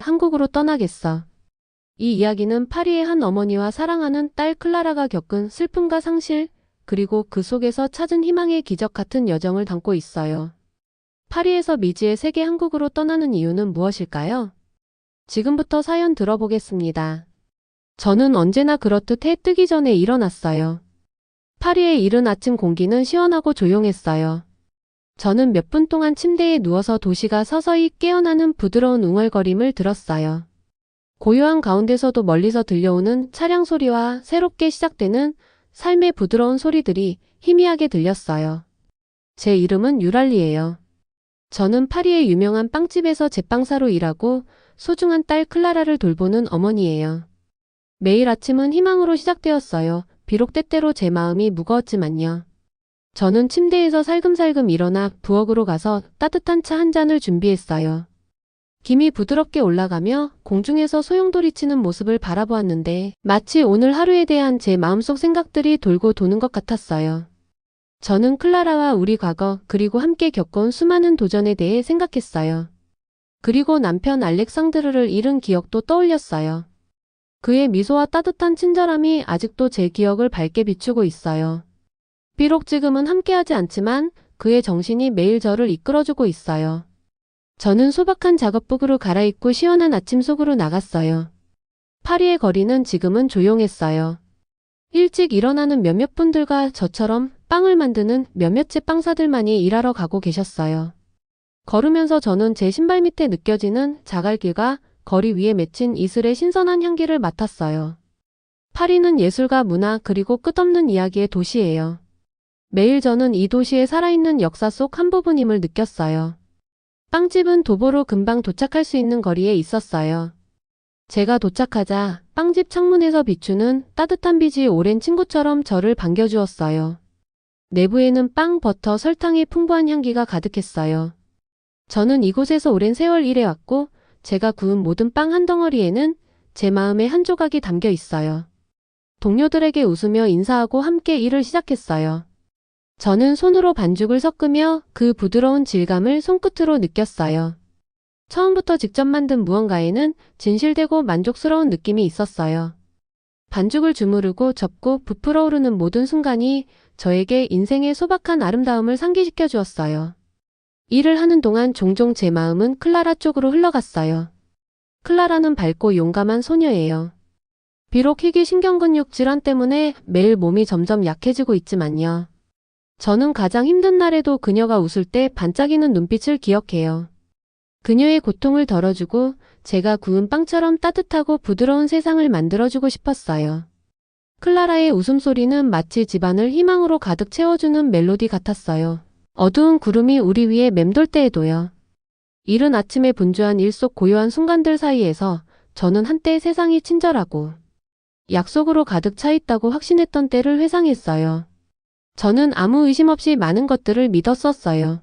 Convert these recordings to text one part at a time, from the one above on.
한국으로 떠나겠어. 이 이야기는 파리의 한 어머니와 사랑하는 딸 클라라가 겪은 슬픔과 상실, 그리고 그 속에서 찾은 희망의 기적 같은 여정을 담고 있어요. 파리에서 미지의 세계 한국으로 떠나는 이유는 무엇일까요? 지금부터 사연 들어보겠습니다. 저는 언제나 그렇듯 해 뜨기 전에 일어났어요. 파리의 이른 아침 공기는 시원하고 조용했어요. 저는 몇 분 동안 침대에 누워서 도시가 서서히 깨어나는 부드러운 웅얼거림을 들었어요. 고요한 가운데서도 멀리서 들려오는 차량 소리와 새롭게 시작되는 삶의 부드러운 소리들이 희미하게 들렸어요. 제 이름은 유랄리예요. 저는 파리의 유명한 빵집에서 제빵사로 일하고 소중한 딸 클라라를 돌보는 어머니예요. 매일 아침은 희망으로 시작되었어요. 비록 때때로 제 마음이 무거웠지만요. 저는 침대에서 살금살금 일어나 부엌으로 가서 따뜻한 차 한 잔을 준비했어요. 김이 부드럽게 올라가며 공중에서 소용돌이치는 모습을 바라보았는데 마치 오늘 하루에 대한 제 마음속 생각들이 돌고 도는 것 같았어요. 저는 클라라와 우리 과거 그리고 함께 겪어온 수많은 도전에 대해 생각했어요. 그리고 남편 알렉상드르를 잃은 기억도 떠올렸어요. 그의 미소와 따뜻한 친절함이 아직도 제 기억을 밝게 비추고 있어요. 비록 지금은 함께하지 않지만 그의 정신이 매일 저를 이끌어주고 있어요. 저는 소박한 작업복으로 갈아입고 시원한 아침 속으로 나갔어요. 파리의 거리는 지금은 조용했어요. 일찍 일어나는 몇몇 분들과 저처럼 빵을 만드는 몇몇의 빵사들만이 일하러 가고 계셨어요. 걸으면서 저는 제 신발 밑에 느껴지는 자갈길과 거리 위에 맺힌 이슬의 신선한 향기를 맡았어요. 파리는 예술과 문화 그리고 끝없는 이야기의 도시예요. 매일 저는 이 도시의 살아있는 역사 속 한 부분임을 느꼈어요. 빵집은 도보로 금방 도착할 수 있는 거리에 있었어요. 제가 도착하자 빵집 창문에서 비추는 따뜻한 빛이 오랜 친구처럼 저를 반겨주었어요. 내부에는 빵, 버터, 설탕의 풍부한 향기가 가득했어요. 저는 이곳에서 오랜 세월 일해왔고 제가 구운 모든 빵 한 덩어리에는 제 마음의 한 조각이 담겨 있어요. 동료들에게 웃으며 인사하고 함께 일을 시작했어요. 저는 손으로 반죽을 섞으며 그 부드러운 질감을 손끝으로 느꼈어요. 처음부터 직접 만든 무언가에는 진실되고 만족스러운 느낌이 있었어요. 반죽을 주무르고 접고 부풀어 오르는 모든 순간이 저에게 인생의 소박한 아름다움을 상기시켜 주었어요. 일을 하는 동안 종종 제 마음은 클라라 쪽으로 흘러갔어요. 클라라는 밝고 용감한 소녀예요. 비록 희귀 신경근육 질환 때문에 매일 몸이 점점 약해지고 있지만요. 저는 가장 힘든 날에도 그녀가 웃을 때 반짝이는 눈빛을 기억해요. 그녀의 고통을 덜어주고 제가 구운 빵처럼 따뜻하고 부드러운 세상을 만들어주고 싶었어요. 클라라의 웃음소리는 마치 집안을 희망으로 가득 채워주는 멜로디 같았어요. 어두운 구름이 우리 위에 맴돌 때에도요. 이른 아침에 분주한 일 속 고요한 순간들 사이에서 저는 한때 세상이 친절하고 약속으로 가득 차 있다고 확신했던 때를 회상했어요. 저는 아무 의심 없이 많은 것들을 믿었었어요.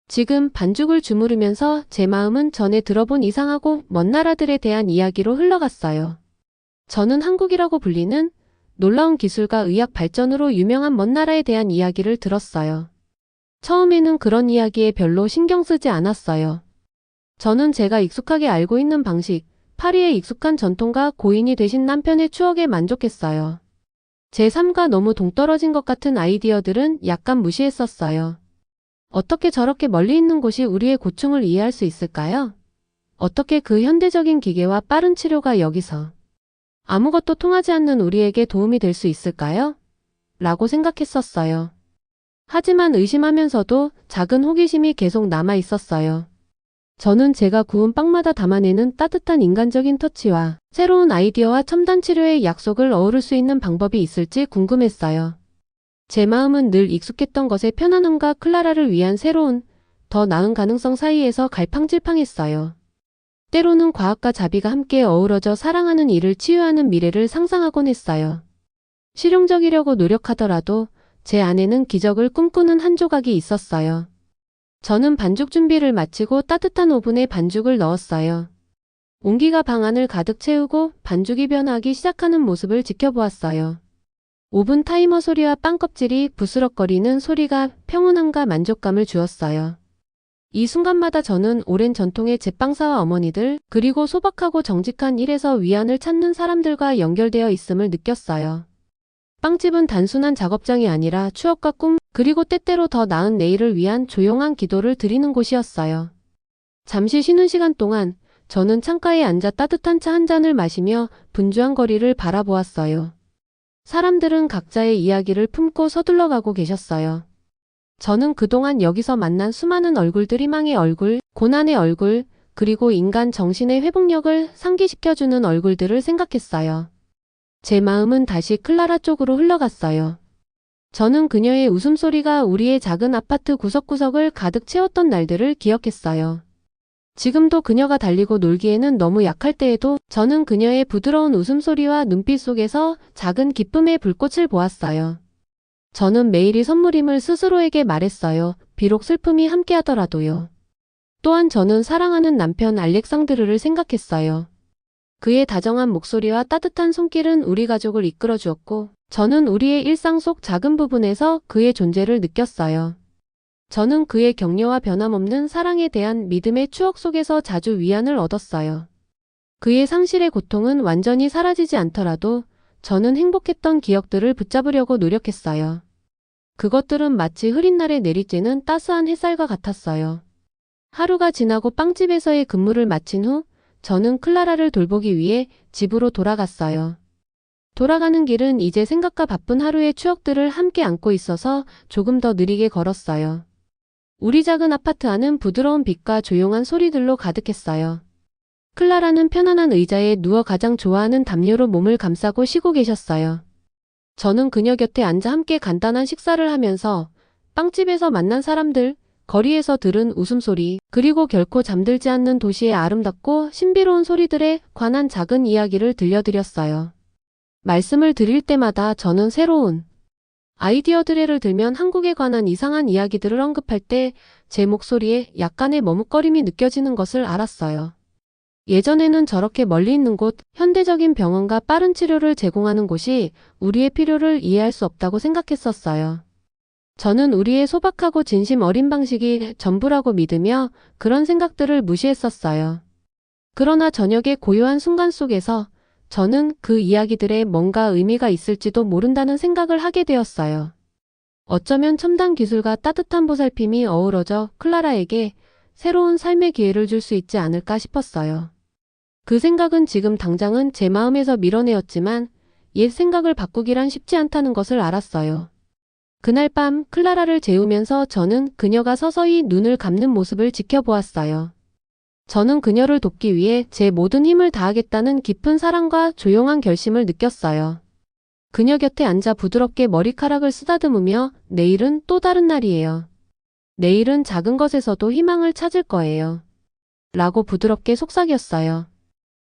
지금 반죽을 주무르면서 제 마음은 전에 들어본 이상하고 먼 나라들에 대한 이야기로 흘러갔어요. 저는 한국이라고 불리는 놀라운 기술과 의학 발전으로 유명한 먼 나라에 대한 이야기를 들었어요. 처음에는 그런 이야기에 별로 신경 쓰지 않았어요. 저는 제가 익숙하게 알고 있는 방식, 파리의 익숙한 전통과 고인이 되신 남편의 추억에 만족했어요. 제 삶과 너무 동떨어진 것 같은 아이디어들은 약간 무시했었어요. 어떻게 저렇게 멀리 있는 곳이 우리의 고충을 이해할 수 있을까요? 어떻게 그 현대적인 기계와 빠른 치료가 여기서 아무것도 통하지 않는 우리에게 도움이 될 수 있을까요? 라고 생각했었어요. 하지만 의심하면서도 작은 호기심이 계속 남아 있었어요. 저는 제가 구운 빵마다 담아내는 따뜻한 인간적인 터치와 새로운 아이디어와 첨단 치료의 약속을 어우를 수 있는 방법이 있을지 궁금했어요. 제 마음은 늘 익숙했던 것의 편안함과 클라라를 위한 새로운, 더 나은 가능성 사이에서 갈팡질팡했어요. 때로는 과학과 자비가 함께 어우러져 사랑하는 이를 치유하는 미래를 상상하곤 했어요. 실용적이려고 노력하더라도 제 안에는 기적을 꿈꾸는 한 조각이 있었어요. 저는 반죽 준비를 마치고 따뜻한 오븐에 반죽을 넣었어요. 온기가 방 안을 가득 채우고 반죽이 변하기 시작하는 모습을 지켜보았어요. 오븐 타이머 소리와 빵 껍질이 부스럭거리는 소리가 평온함과 만족감을 주었어요. 이 순간마다 저는 오랜 전통의 제빵사와 어머니들, 그리고 소박하고 정직한 일에서 위안을 찾는 사람들과 연결되어 있음을 느꼈어요. 빵집은 단순한 작업장이 아니라 추억과 꿈, 그리고 때때로 더 나은 내일을 위한 조용한 기도를 드리는 곳이었어요. 잠시 쉬는 시간 동안 저는 창가에 앉아 따뜻한 차 한 잔을 마시며 분주한 거리를 바라보았어요. 사람들은 각자의 이야기를 품고 서둘러가고 계셨어요. 저는 그동안 여기서 만난 수많은 얼굴들, 희망의 얼굴, 고난의 얼굴, 그리고 인간 정신의 회복력을 상기시켜주는 얼굴들을 생각했어요. 제 마음은 다시 클라라 쪽으로 흘러갔어요. 저는 그녀의 웃음소리가 우리의 작은 아파트 구석구석을 가득 채웠던 날들을 기억했어요. 지금도 그녀가 달리고 놀기에는 너무 약할 때에도 저는 그녀의 부드러운 웃음소리와 눈빛 속에서 작은 기쁨의 불꽃을 보았어요. 저는 매일이 선물임을 스스로에게 말했어요. 비록 슬픔이 함께하더라도요. 또한 저는 사랑하는 남편 알렉상드르를 생각했어요. 그의 다정한 목소리와 따뜻한 손길은 우리 가족을 이끌어 주었고, 저는 우리의 일상 속 작은 부분에서 그의 존재를 느꼈어요. 저는 그의 격려와 변함없는 사랑에 대한 믿음의 추억 속에서 자주 위안을 얻었어요. 그의 상실의 고통은 완전히 사라지지 않더라도 저는 행복했던 기억들을 붙잡으려고 노력했어요. 그것들은 마치 흐린 날에 내리쬐는 따스한 햇살과 같았어요. 하루가 지나고 빵집에서의 근무를 마친 후 저는 클라라를 돌보기 위해 집으로 돌아갔어요. 돌아가는 길은 이제 생각과 바쁜 하루의 추억들을 함께 안고 있어서 조금 더 느리게 걸었어요. 우리 작은 아파트 안은 부드러운 빛과 조용한 소리들로 가득했어요. 클라라는 편안한 의자에 누워 가장 좋아하는 담요로 몸을 감싸고 쉬고 계셨어요. 저는 그녀 곁에 앉아 함께 간단한 식사를 하면서 빵집에서 만난 사람들, 거리에서 들은 웃음소리, 그리고 결코 잠들지 않는 도시의 아름답고 신비로운 소리들에 관한 작은 이야기를 들려드렸어요. 말씀을 드릴 때마다 저는 새로운 아이디어들을 들면 한국에 관한 이상한 이야기들을 언급할 때 제 목소리에 약간의 머뭇거림이 느껴지는 것을 알았어요. 예전에는 저렇게 멀리 있는 곳, 현대적인 병원과 빠른 치료를 제공하는 곳이 우리의 필요를 이해할 수 없다고 생각했었어요. 저는 우리의 소박하고 진심 어린 방식이 전부라고 믿으며 그런 생각들을 무시했었어요. 그러나 저녁의 고요한 순간 속에서 저는 그 이야기들에 뭔가 의미가 있을지도 모른다는 생각을 하게 되었어요. 어쩌면 첨단 기술과 따뜻한 보살핌이 어우러져 클라라에게 새로운 삶의 기회를 줄 수 있지 않을까 싶었어요. 그 생각은 지금 당장은 제 마음에서 밀어내었지만 옛 생각을 바꾸기란 쉽지 않다는 것을 알았어요. 그날 밤 클라라를 재우면서 저는 그녀가 서서히 눈을 감는 모습을 지켜보았어요. 저는 그녀를 돕기 위해 제 모든 힘을 다하겠다는 깊은 사랑과 조용한 결심을 느꼈어요. 그녀 곁에 앉아 부드럽게 머리카락을 쓰다듬으며 내일은 또 다른 날이에요. 내일은 작은 것에서도 희망을 찾을 거예요. 라고 부드럽게 속삭였어요.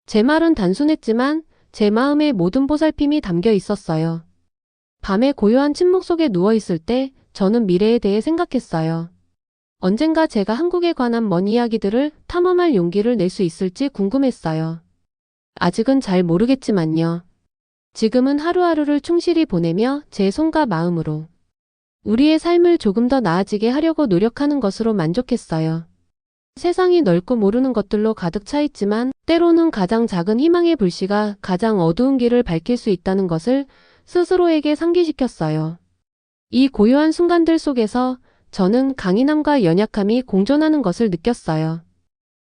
제 말은 단순했지만 제 마음에 모든 보살핌이 담겨 있었어요. 밤의 고요한 침묵 속에 누워있을 때 저는 미래에 대해 생각했어요. 언젠가 제가 한국에 관한 먼 이야기들을 탐험할 용기를 낼 수 있을지 궁금했어요. 아직은 잘 모르겠지만요. 지금은 하루하루를 충실히 보내며 제 손과 마음으로 우리의 삶을 조금 더 나아지게 하려고 노력하는 것으로 만족했어요. 세상이 넓고 모르는 것들로 가득 차 있지만 때로는 가장 작은 희망의 불씨가 가장 어두운 길을 밝힐 수 있다는 것을 스스로에게 상기시켰어요. 이 고요한 순간들 속에서 저는 강인함과 연약함이 공존하는 것을 느꼈어요.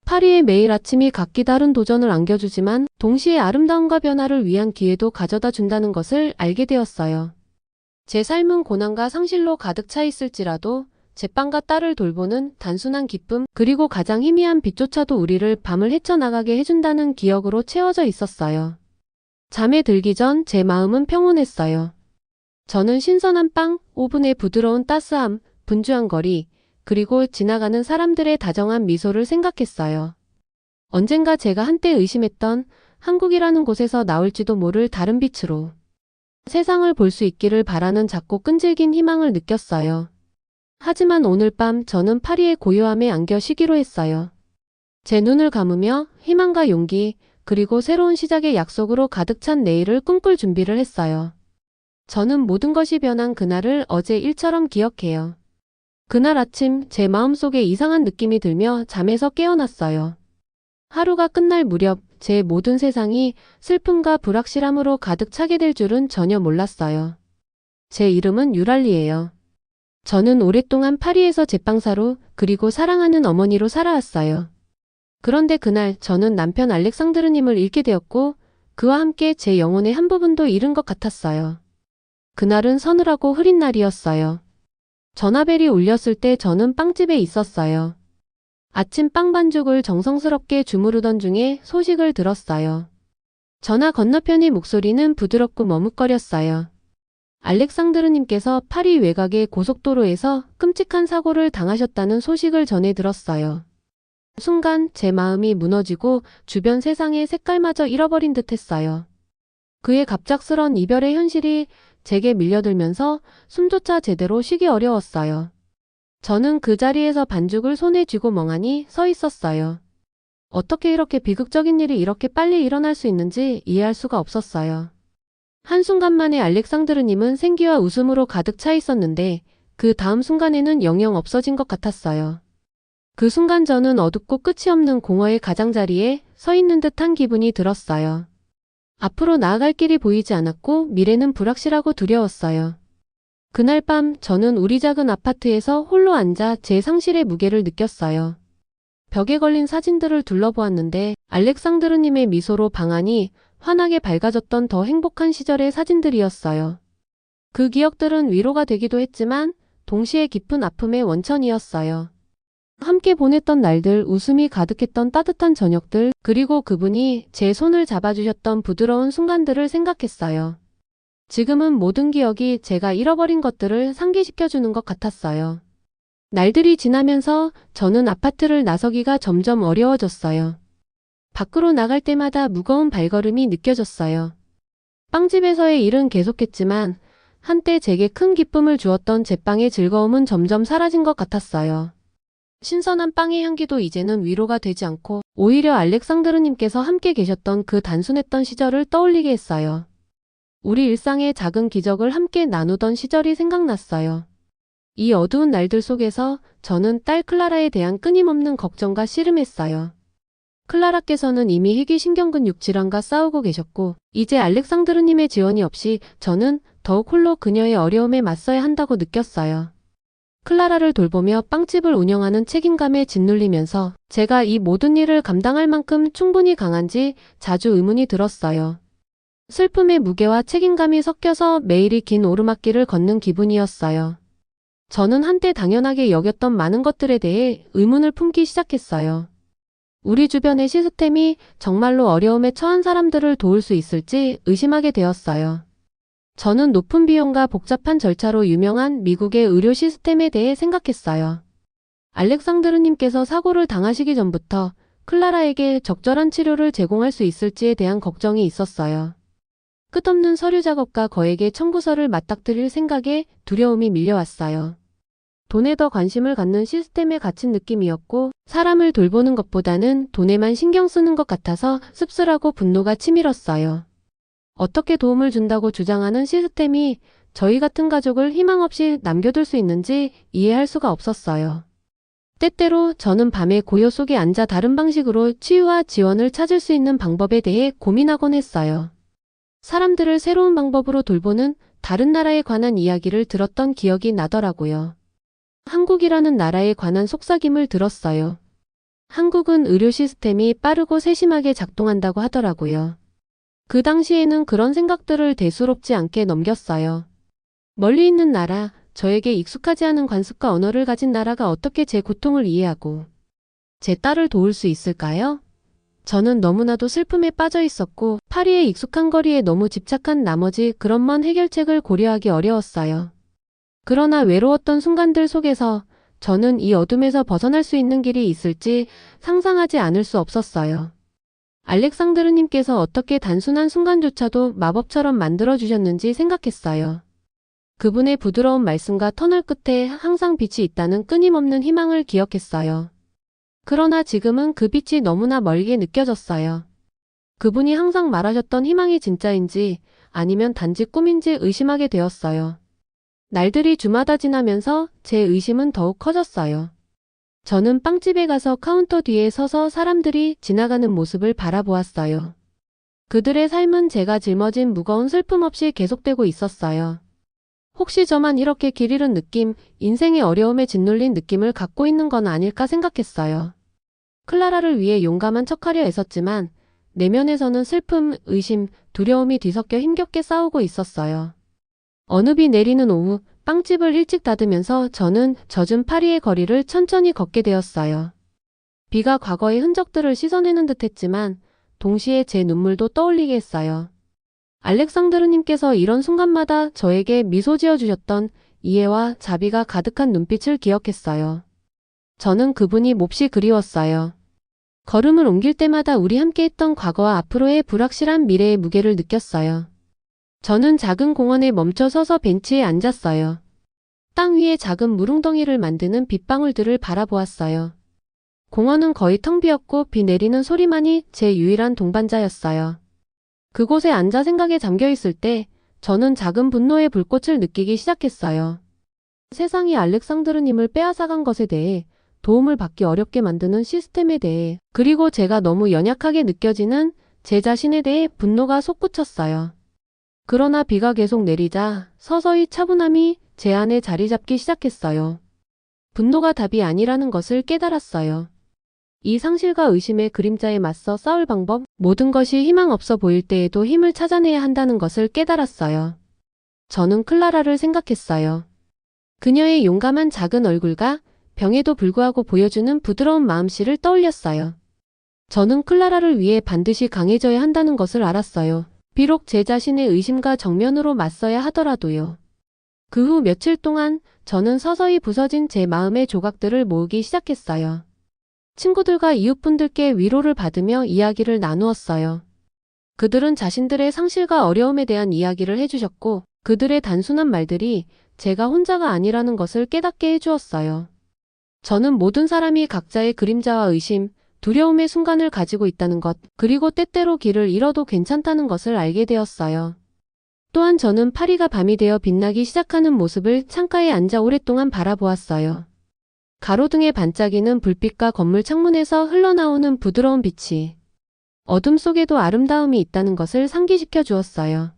파리의 매일 아침이 각기 다른 도전을 안겨주지만 동시에 아름다움과 변화를 위한 기회도 가져다 준다는 것을 알게 되었어요. 제 삶은 고난과 상실로 가득 차 있을지라도 제빵과 딸을 돌보는 단순한 기쁨, 그리고 가장 희미한 빛조차도 우리를 밤을 헤쳐나가게 해준다는 기억으로 채워져 있었어요. 잠에 들기 전 제 마음은 평온했어요. 저는 신선한 빵, 오븐의 부드러운 따스함, 분주한 거리, 그리고 지나가는 사람들의 다정한 미소를 생각했어요. 언젠가 제가 한때 의심했던 한국이라는 곳에서 나올지도 모를 다른 빛으로 세상을 볼 수 있기를 바라는 작고 끈질긴 희망을 느꼈어요. 하지만 오늘 밤 저는 파리의 고요함에 안겨 쉬기로 했어요. 제 눈을 감으며 희망과 용기, 그리고 새로운 시작의 약속으로 가득 찬 내일을 꿈꿀 준비를 했어요. 저는 모든 것이 변한 그날을 어제 일처럼 기억해요. 그날 아침 제 마음속에 이상한 느낌이 들며 잠에서 깨어났어요. 하루가 끝날 무렵 제 모든 세상이 슬픔과 불확실함으로 가득 차게 될 줄은 전혀 몰랐어요. 제 이름은 유랄리예요. 저는 오랫동안 파리에서 제빵사로 그리고 사랑하는 어머니로 살아왔어요. 그런데 그날 저는 남편 알렉상드르님을 잃게 되었고 그와 함께 제 영혼의 한 부분도 잃은 것 같았어요. 그날은 서늘하고 흐린 날이었어요. 전화벨이 울렸을 때 저는 빵집에 있었어요. 아침 빵 반죽을 정성스럽게 주무르던 중에 소식을 들었어요. 전화 건너편의 목소리는 부드럽고 머뭇거렸어요. 알렉상드르님께서 파리 외곽의 고속도로에서 끔찍한 사고를 당하셨다는 소식을 전해 들었어요. 순간 제 마음이 무너지고 주변 세상의 색깔마저 잃어버린 듯 했어요. 그의 갑작스런 이별의 현실이 제게 밀려들면서 숨조차 제대로 쉬기 어려웠어요. 저는 그 자리에서 반죽을 손에 쥐고 멍하니 서 있었어요. 어떻게 이렇게 비극적인 일이 이렇게 빨리 일어날 수 있는지 이해할 수가 없었어요. 한순간만에 알렉상드르님은 생기와 웃음으로 가득 차 있었는데 그 다음 순간에는 영영 없어진 것 같았어요. 그 순간 저는 어둡고 끝이 없는 공허의 가장자리에 서 있는 듯한 기분이 들었어요. 앞으로 나아갈 길이 보이지 않았고 미래는 불확실하고 두려웠어요. 그날 밤 저는 우리 작은 아파트에서 홀로 앉아 제 상실의 무게를 느꼈어요. 벽에 걸린 사진들을 둘러보았는데 알렉상드르님의 미소로 방안이 환하게 밝아졌던 더 행복한 시절의 사진들이었어요. 그 기억들은 위로가 되기도 했지만 동시에 깊은 아픔의 원천이었어요. 함께 보냈던 날들, 웃음이 가득했던 따뜻한 저녁들, 그리고 그분이 제 손을 잡아주셨던 부드러운 순간들을 생각했어요. 지금은 모든 기억이 제가 잃어버린 것들을 상기시켜주는 것 같았어요. 날들이 지나면서 저는 아파트를 나서기가 점점 어려워졌어요. 밖으로 나갈 때마다 무거운 발걸음이 느껴졌어요. 빵집에서의 일은 계속했지만 한때 제게 큰 기쁨을 주었던 제빵의 즐거움은 점점 사라진 것 같았어요. 신선한 빵의 향기도 이제는 위로가 되지 않고 오히려 알렉상드르님께서 함께 계셨던 그 단순했던 시절을 떠올리게 했어요. 우리 일상의 작은 기적을 함께 나누던 시절이 생각났어요. 이 어두운 날들 속에서 저는 딸 클라라에 대한 끊임없는 걱정과 씨름했어요. 클라라께서는 이미 희귀신경근육 질환과 싸우고 계셨고 이제 알렉상드르님의 지원이 없이 저는 더욱 홀로 그녀의 어려움에 맞서야 한다고 느꼈어요. 클라라를 돌보며 빵집을 운영하는 책임감에 짓눌리면서 제가 이 모든 일을 감당할 만큼 충분히 강한지 자주 의문이 들었어요. 슬픔의 무게와 책임감이 섞여서 매일이 긴 오르막길을 걷는 기분이었어요. 저는 한때 당연하게 여겼던 많은 것들에 대해 의문을 품기 시작했어요. 우리 주변의 시스템이 정말로 어려움에 처한 사람들을 도울 수 있을지 의심하게 되었어요. 저는 높은 비용과 복잡한 절차로 유명한 미국의 의료 시스템에 대해 생각했어요. 알렉상드르님께서 사고를 당하시기 전부터 클라라에게 적절한 치료를 제공할 수 있을지에 대한 걱정이 있었어요. 끝없는 서류 작업과 거액의 청구서를 맞닥뜨릴 생각에 두려움이 밀려왔어요. 돈에 더 관심을 갖는 시스템에 갇힌 느낌이었고 사람을 돌보는 것보다는 돈에만 신경 쓰는 것 같아서 씁쓸하고 분노가 치밀었어요. 어떻게 도움을 준다고 주장하는 시스템이 저희 같은 가족을 희망 없이 남겨둘 수 있는지 이해할 수가 없었어요. 때때로 저는 밤에 고요 속에 앉아 다른 방식으로 치유와 지원을 찾을 수 있는 방법에 대해 고민하곤 했어요. 사람들을 새로운 방법으로 돌보는 다른 나라에 관한 이야기를 들었던 기억이 나더라고요. 한국이라는 나라에 관한 속삭임을 들었어요. 한국은 의료 시스템이 빠르고 세심하게 작동한다고 하더라고요. 그 당시에는 그런 생각들을 대수롭지 않게 넘겼어요. 멀리 있는 나라, 저에게 익숙하지 않은 관습과 언어를 가진 나라가 어떻게 제 고통을 이해하고 제 딸을 도울 수 있을까요? 저는 너무나도 슬픔에 빠져 있었고 파리의 익숙한 거리에 너무 집착한 나머지 그런 먼 해결책을 고려하기 어려웠어요. 그러나 외로웠던 순간들 속에서 저는 이 어둠에서 벗어날 수 있는 길이 있을지 상상하지 않을 수 없었어요. 알렉상드르님께서 어떻게 단순한 순간조차도 마법처럼 만들어주셨는지 생각했어요. 그분의 부드러운 말씀과 터널 끝에 항상 빛이 있다는 끊임없는 희망을 기억했어요. 그러나 지금은 그 빛이 너무나 멀게 느껴졌어요. 그분이 항상 말하셨던 희망이 진짜인지 아니면 단지 꿈인지 의심하게 되었어요. 날들이 주마다 지나면서 제 의심은 더욱 커졌어요. 저는 빵집에 가서 카운터 뒤에 서서 사람들이 지나가는 모습을 바라보았어요. 그들의 삶은 제가 짊어진 무거운 슬픔 없이 계속되고 있었어요. 혹시 저만 이렇게 길 잃은 느낌, 인생의 어려움에 짓눌린 느낌을 갖고 있는 건 아닐까 생각했어요. 클라라를 위해 용감한 척하려 애썼지만 내면에서는 슬픔, 의심, 두려움이 뒤섞여 힘겹게 싸우고 있었어요. 어느 비 내리는 오후, 빵집을 일찍 닫으면서 저는 젖은 파리의 거리를 천천히 걷게 되었어요. 비가 과거의 흔적들을 씻어내는 듯 했지만 동시에 제 눈물도 떠올리게 했어요. 알렉산드르님께서 이런 순간마다 저에게 미소 지어주셨던 이해와 자비가 가득한 눈빛을 기억했어요. 저는 그분이 몹시 그리웠어요. 걸음을 옮길 때마다 우리 함께했던 과거와 앞으로의 불확실한 미래의 무게를 느꼈어요. 저는 작은 공원에 멈춰 서서 벤치에 앉았어요. 땅 위에 작은 물웅덩이를 만드는 빗방울들을 바라보았어요. 공원은 거의 텅 비었고 비 내리는 소리만이 제 유일한 동반자였어요. 그곳에 앉아 생각에 잠겨 있을 때 저는 작은 분노의 불꽃을 느끼기 시작했어요. 세상이 알렉산드르님을 빼앗아간 것에 대해, 도움을 받기 어렵게 만드는 시스템에 대해, 그리고 제가 너무 연약하게 느껴지는 제 자신에 대해 분노가 솟구쳤어요. 그러나 비가 계속 내리자 서서히 차분함이 제 안에 자리 잡기 시작했어요. 분노가 답이 아니라는 것을 깨달았어요. 이 상실과 의심의 그림자에 맞서 싸울 방법, 모든 것이 희망 없어 보일 때에도 힘을 찾아내야 한다는 것을 깨달았어요. 저는 클라라를 생각했어요. 그녀의 용감한 작은 얼굴과 병에도 불구하고 보여주는 부드러운 마음씨를 떠올렸어요. 저는 클라라를 위해 반드시 강해져야 한다는 것을 알았어요. 비록 제 자신의 의심과 정면으로 맞서야 하더라도요. 그 후 며칠 동안 저는 서서히 부서진 제 마음의 조각들을 모으기 시작했어요. 친구들과 이웃분들께 위로를 받으며 이야기를 나누었어요. 그들은 자신들의 상실과 어려움에 대한 이야기를 해주셨고 그들의 단순한 말들이 제가 혼자가 아니라는 것을 깨닫게 해주었어요. 저는 모든 사람이 각자의 그림자와 의심, 두려움의 순간을 가지고 있다는 것, 그리고 때때로 길을 잃어도 괜찮다는 것을 알게 되었어요. 또한 저는 파리가 밤이 되어 빛나기 시작하는 모습을 창가에 앉아 오랫동안 바라보았어요. 가로등에 반짝이는 불빛과 건물 창문에서 흘러나오는 부드러운 빛이 어둠 속에도 아름다움이 있다는 것을 상기시켜 주었어요.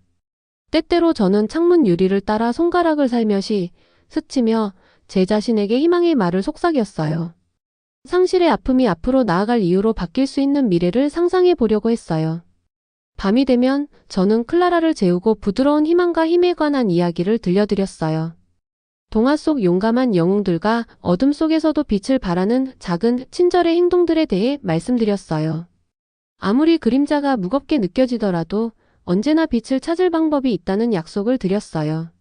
때때로 저는 창문 유리를 따라 손가락을 살며시 스치며 제 자신에게 희망의 말을 속삭였어요. 상실의 아픔이 앞으로 나아갈 이유로 바뀔 수 있는 미래를 상상해 보려고 했어요. 밤이 되면 저는 클라라를 재우고 부드러운 희망과 힘에 관한 이야기를 들려드렸어요. 동화 속 용감한 영웅들과 어둠 속에서도 빛을 발하는 작은 친절의 행동들에 대해 말씀드렸어요. 아무리 그림자가 무겁게 느껴지더라도 언제나 빛을 찾을 방법이 있다는 약속을 드렸어요.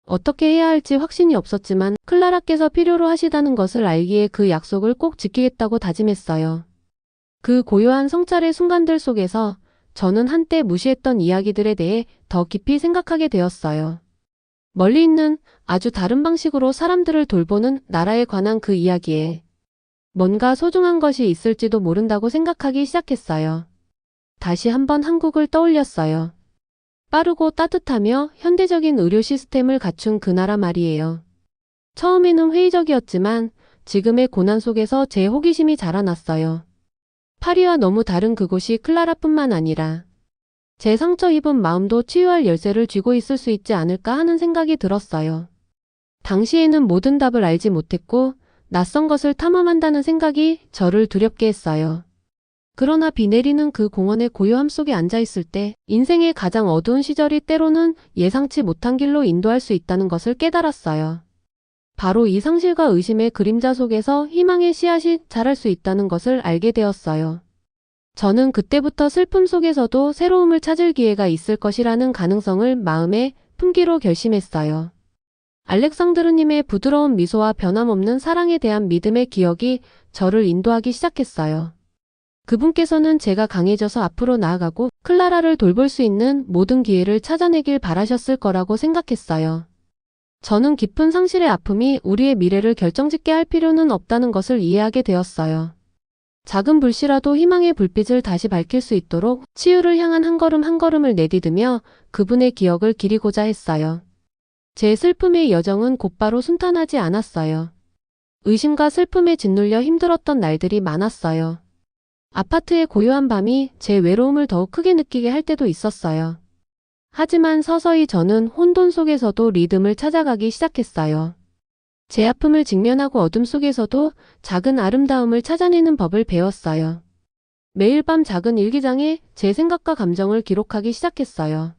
어떻게 해야 할지 확신이 없었지만 클라라께서 필요로 하시다는 것을 알기에 그 약속을 꼭 지키겠다고 다짐했어요. 그 고요한 성찰의 순간들 속에서 저는 한때 무시했던 이야기들에 대해 더 깊이 생각하게 되었어요. 멀리 있는 아주 다른 방식으로 사람들을 돌보는 나라에 관한 그 이야기에 뭔가 소중한 것이 있을지도 모른다고 생각하기 시작했어요. 다시 한번 한국을 떠올렸어요. 빠르고 따뜻하며 현대적인 의료 시스템을 갖춘 그 나라 말이에요. 처음에는 회의적이었지만 지금의 고난 속에서 제 호기심이 자라났어요. 파리와 너무 다른 그곳이 클라라뿐만 아니라 제 상처 입은 마음도 치유할 열쇠를 쥐고 있을 수 있지 않을까 하는 생각이 들었어요. 당시에는 모든 답을 알지 못했고 낯선 것을 탐험한다는 생각이 저를 두렵게 했어요. 그러나 비 내리는 그 공원의 고요함 속에 앉아있을 때 인생의 가장 어두운 시절이 때로는 예상치 못한 길로 인도할 수 있다는 것을 깨달았어요. 바로 이 상실과 의심의 그림자 속에서 희망의 씨앗이 자랄 수 있다는 것을 알게 되었어요. 저는 그때부터 슬픔 속에서도 새로움을 찾을 기회가 있을 것이라는 가능성을 마음에 품기로 결심했어요. 알렉산드르님의 부드러운 미소와 변함없는 사랑에 대한 믿음의 기억이 저를 인도하기 시작했어요. 그분께서는 제가 강해져서 앞으로 나아가고 클라라를 돌볼 수 있는 모든 기회를 찾아내길 바라셨을 거라고 생각했어요. 저는 깊은 상실의 아픔이 우리의 미래를 결정짓게 할 필요는 없다는 것을 이해하게 되었어요. 작은 불씨라도 희망의 불빛을 다시 밝힐 수 있도록 치유를 향한 한 걸음 한 걸음을 내디디며 그분의 기억을 기리고자 했어요. 제 슬픔의 여정은 곧바로 순탄하지 않았어요. 의심과 슬픔에 짓눌려 힘들었던 날들이 많았어요. 아파트의 고요한 밤이 제 외로움을 더욱 크게 느끼게 할 때도 있었어요. 하지만 서서히 저는 혼돈 속에서도 리듬을 찾아가기 시작했어요. 제 아픔을 직면하고 어둠 속에서도 작은 아름다움을 찾아내는 법을 배웠어요. 매일 밤 작은 일기장에 제 생각과 감정을 기록하기 시작했어요.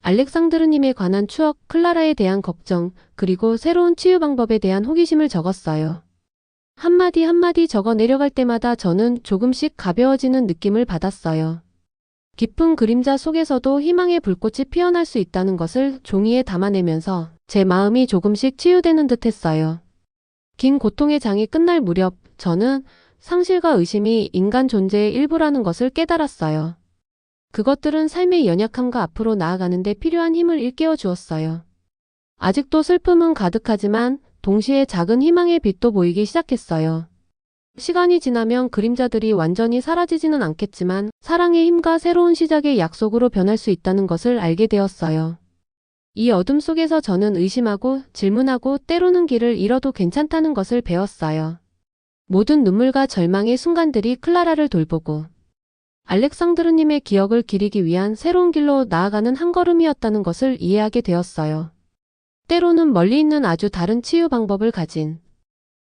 알렉상드르님에 관한 추억, 클라라에 대한 걱정, 그리고 새로운 치유 방법에 대한 호기심을 적었어요. 한마디 한마디 적어 내려갈 때마다 저는 조금씩 가벼워지는 느낌을 받았어요. 깊은 그림자 속에서도 희망의 불꽃이 피어날 수 있다는 것을 종이에 담아내면서 제 마음이 조금씩 치유되는 듯 했어요. 긴 고통의 장이 끝날 무렵 저는 상실과 의심이 인간 존재의 일부라는 것을 깨달았어요. 그것들은 삶의 연약함과 앞으로 나아가는 데 필요한 힘을 일깨워 주었어요. 아직도 슬픔은 가득하지만 동시에 작은 희망의 빛도 보이기 시작했어요. 시간이 지나면 그림자들이 완전히 사라지지는 않겠지만 사랑의 힘과 새로운 시작의 약속으로 변할 수 있다는 것을 알게 되었어요. 이 어둠 속에서 저는 의심하고 질문하고 때로는 길을 잃어도 괜찮다는 것을 배웠어요. 모든 눈물과 절망의 순간들이 클라라를 돌보고 알렉상드르님의 기억을 기리기 위한 새로운 길로 나아가는 한 걸음이었다는 것을 이해하게 되었어요. 때로는 멀리 있는 아주 다른 치유 방법을 가진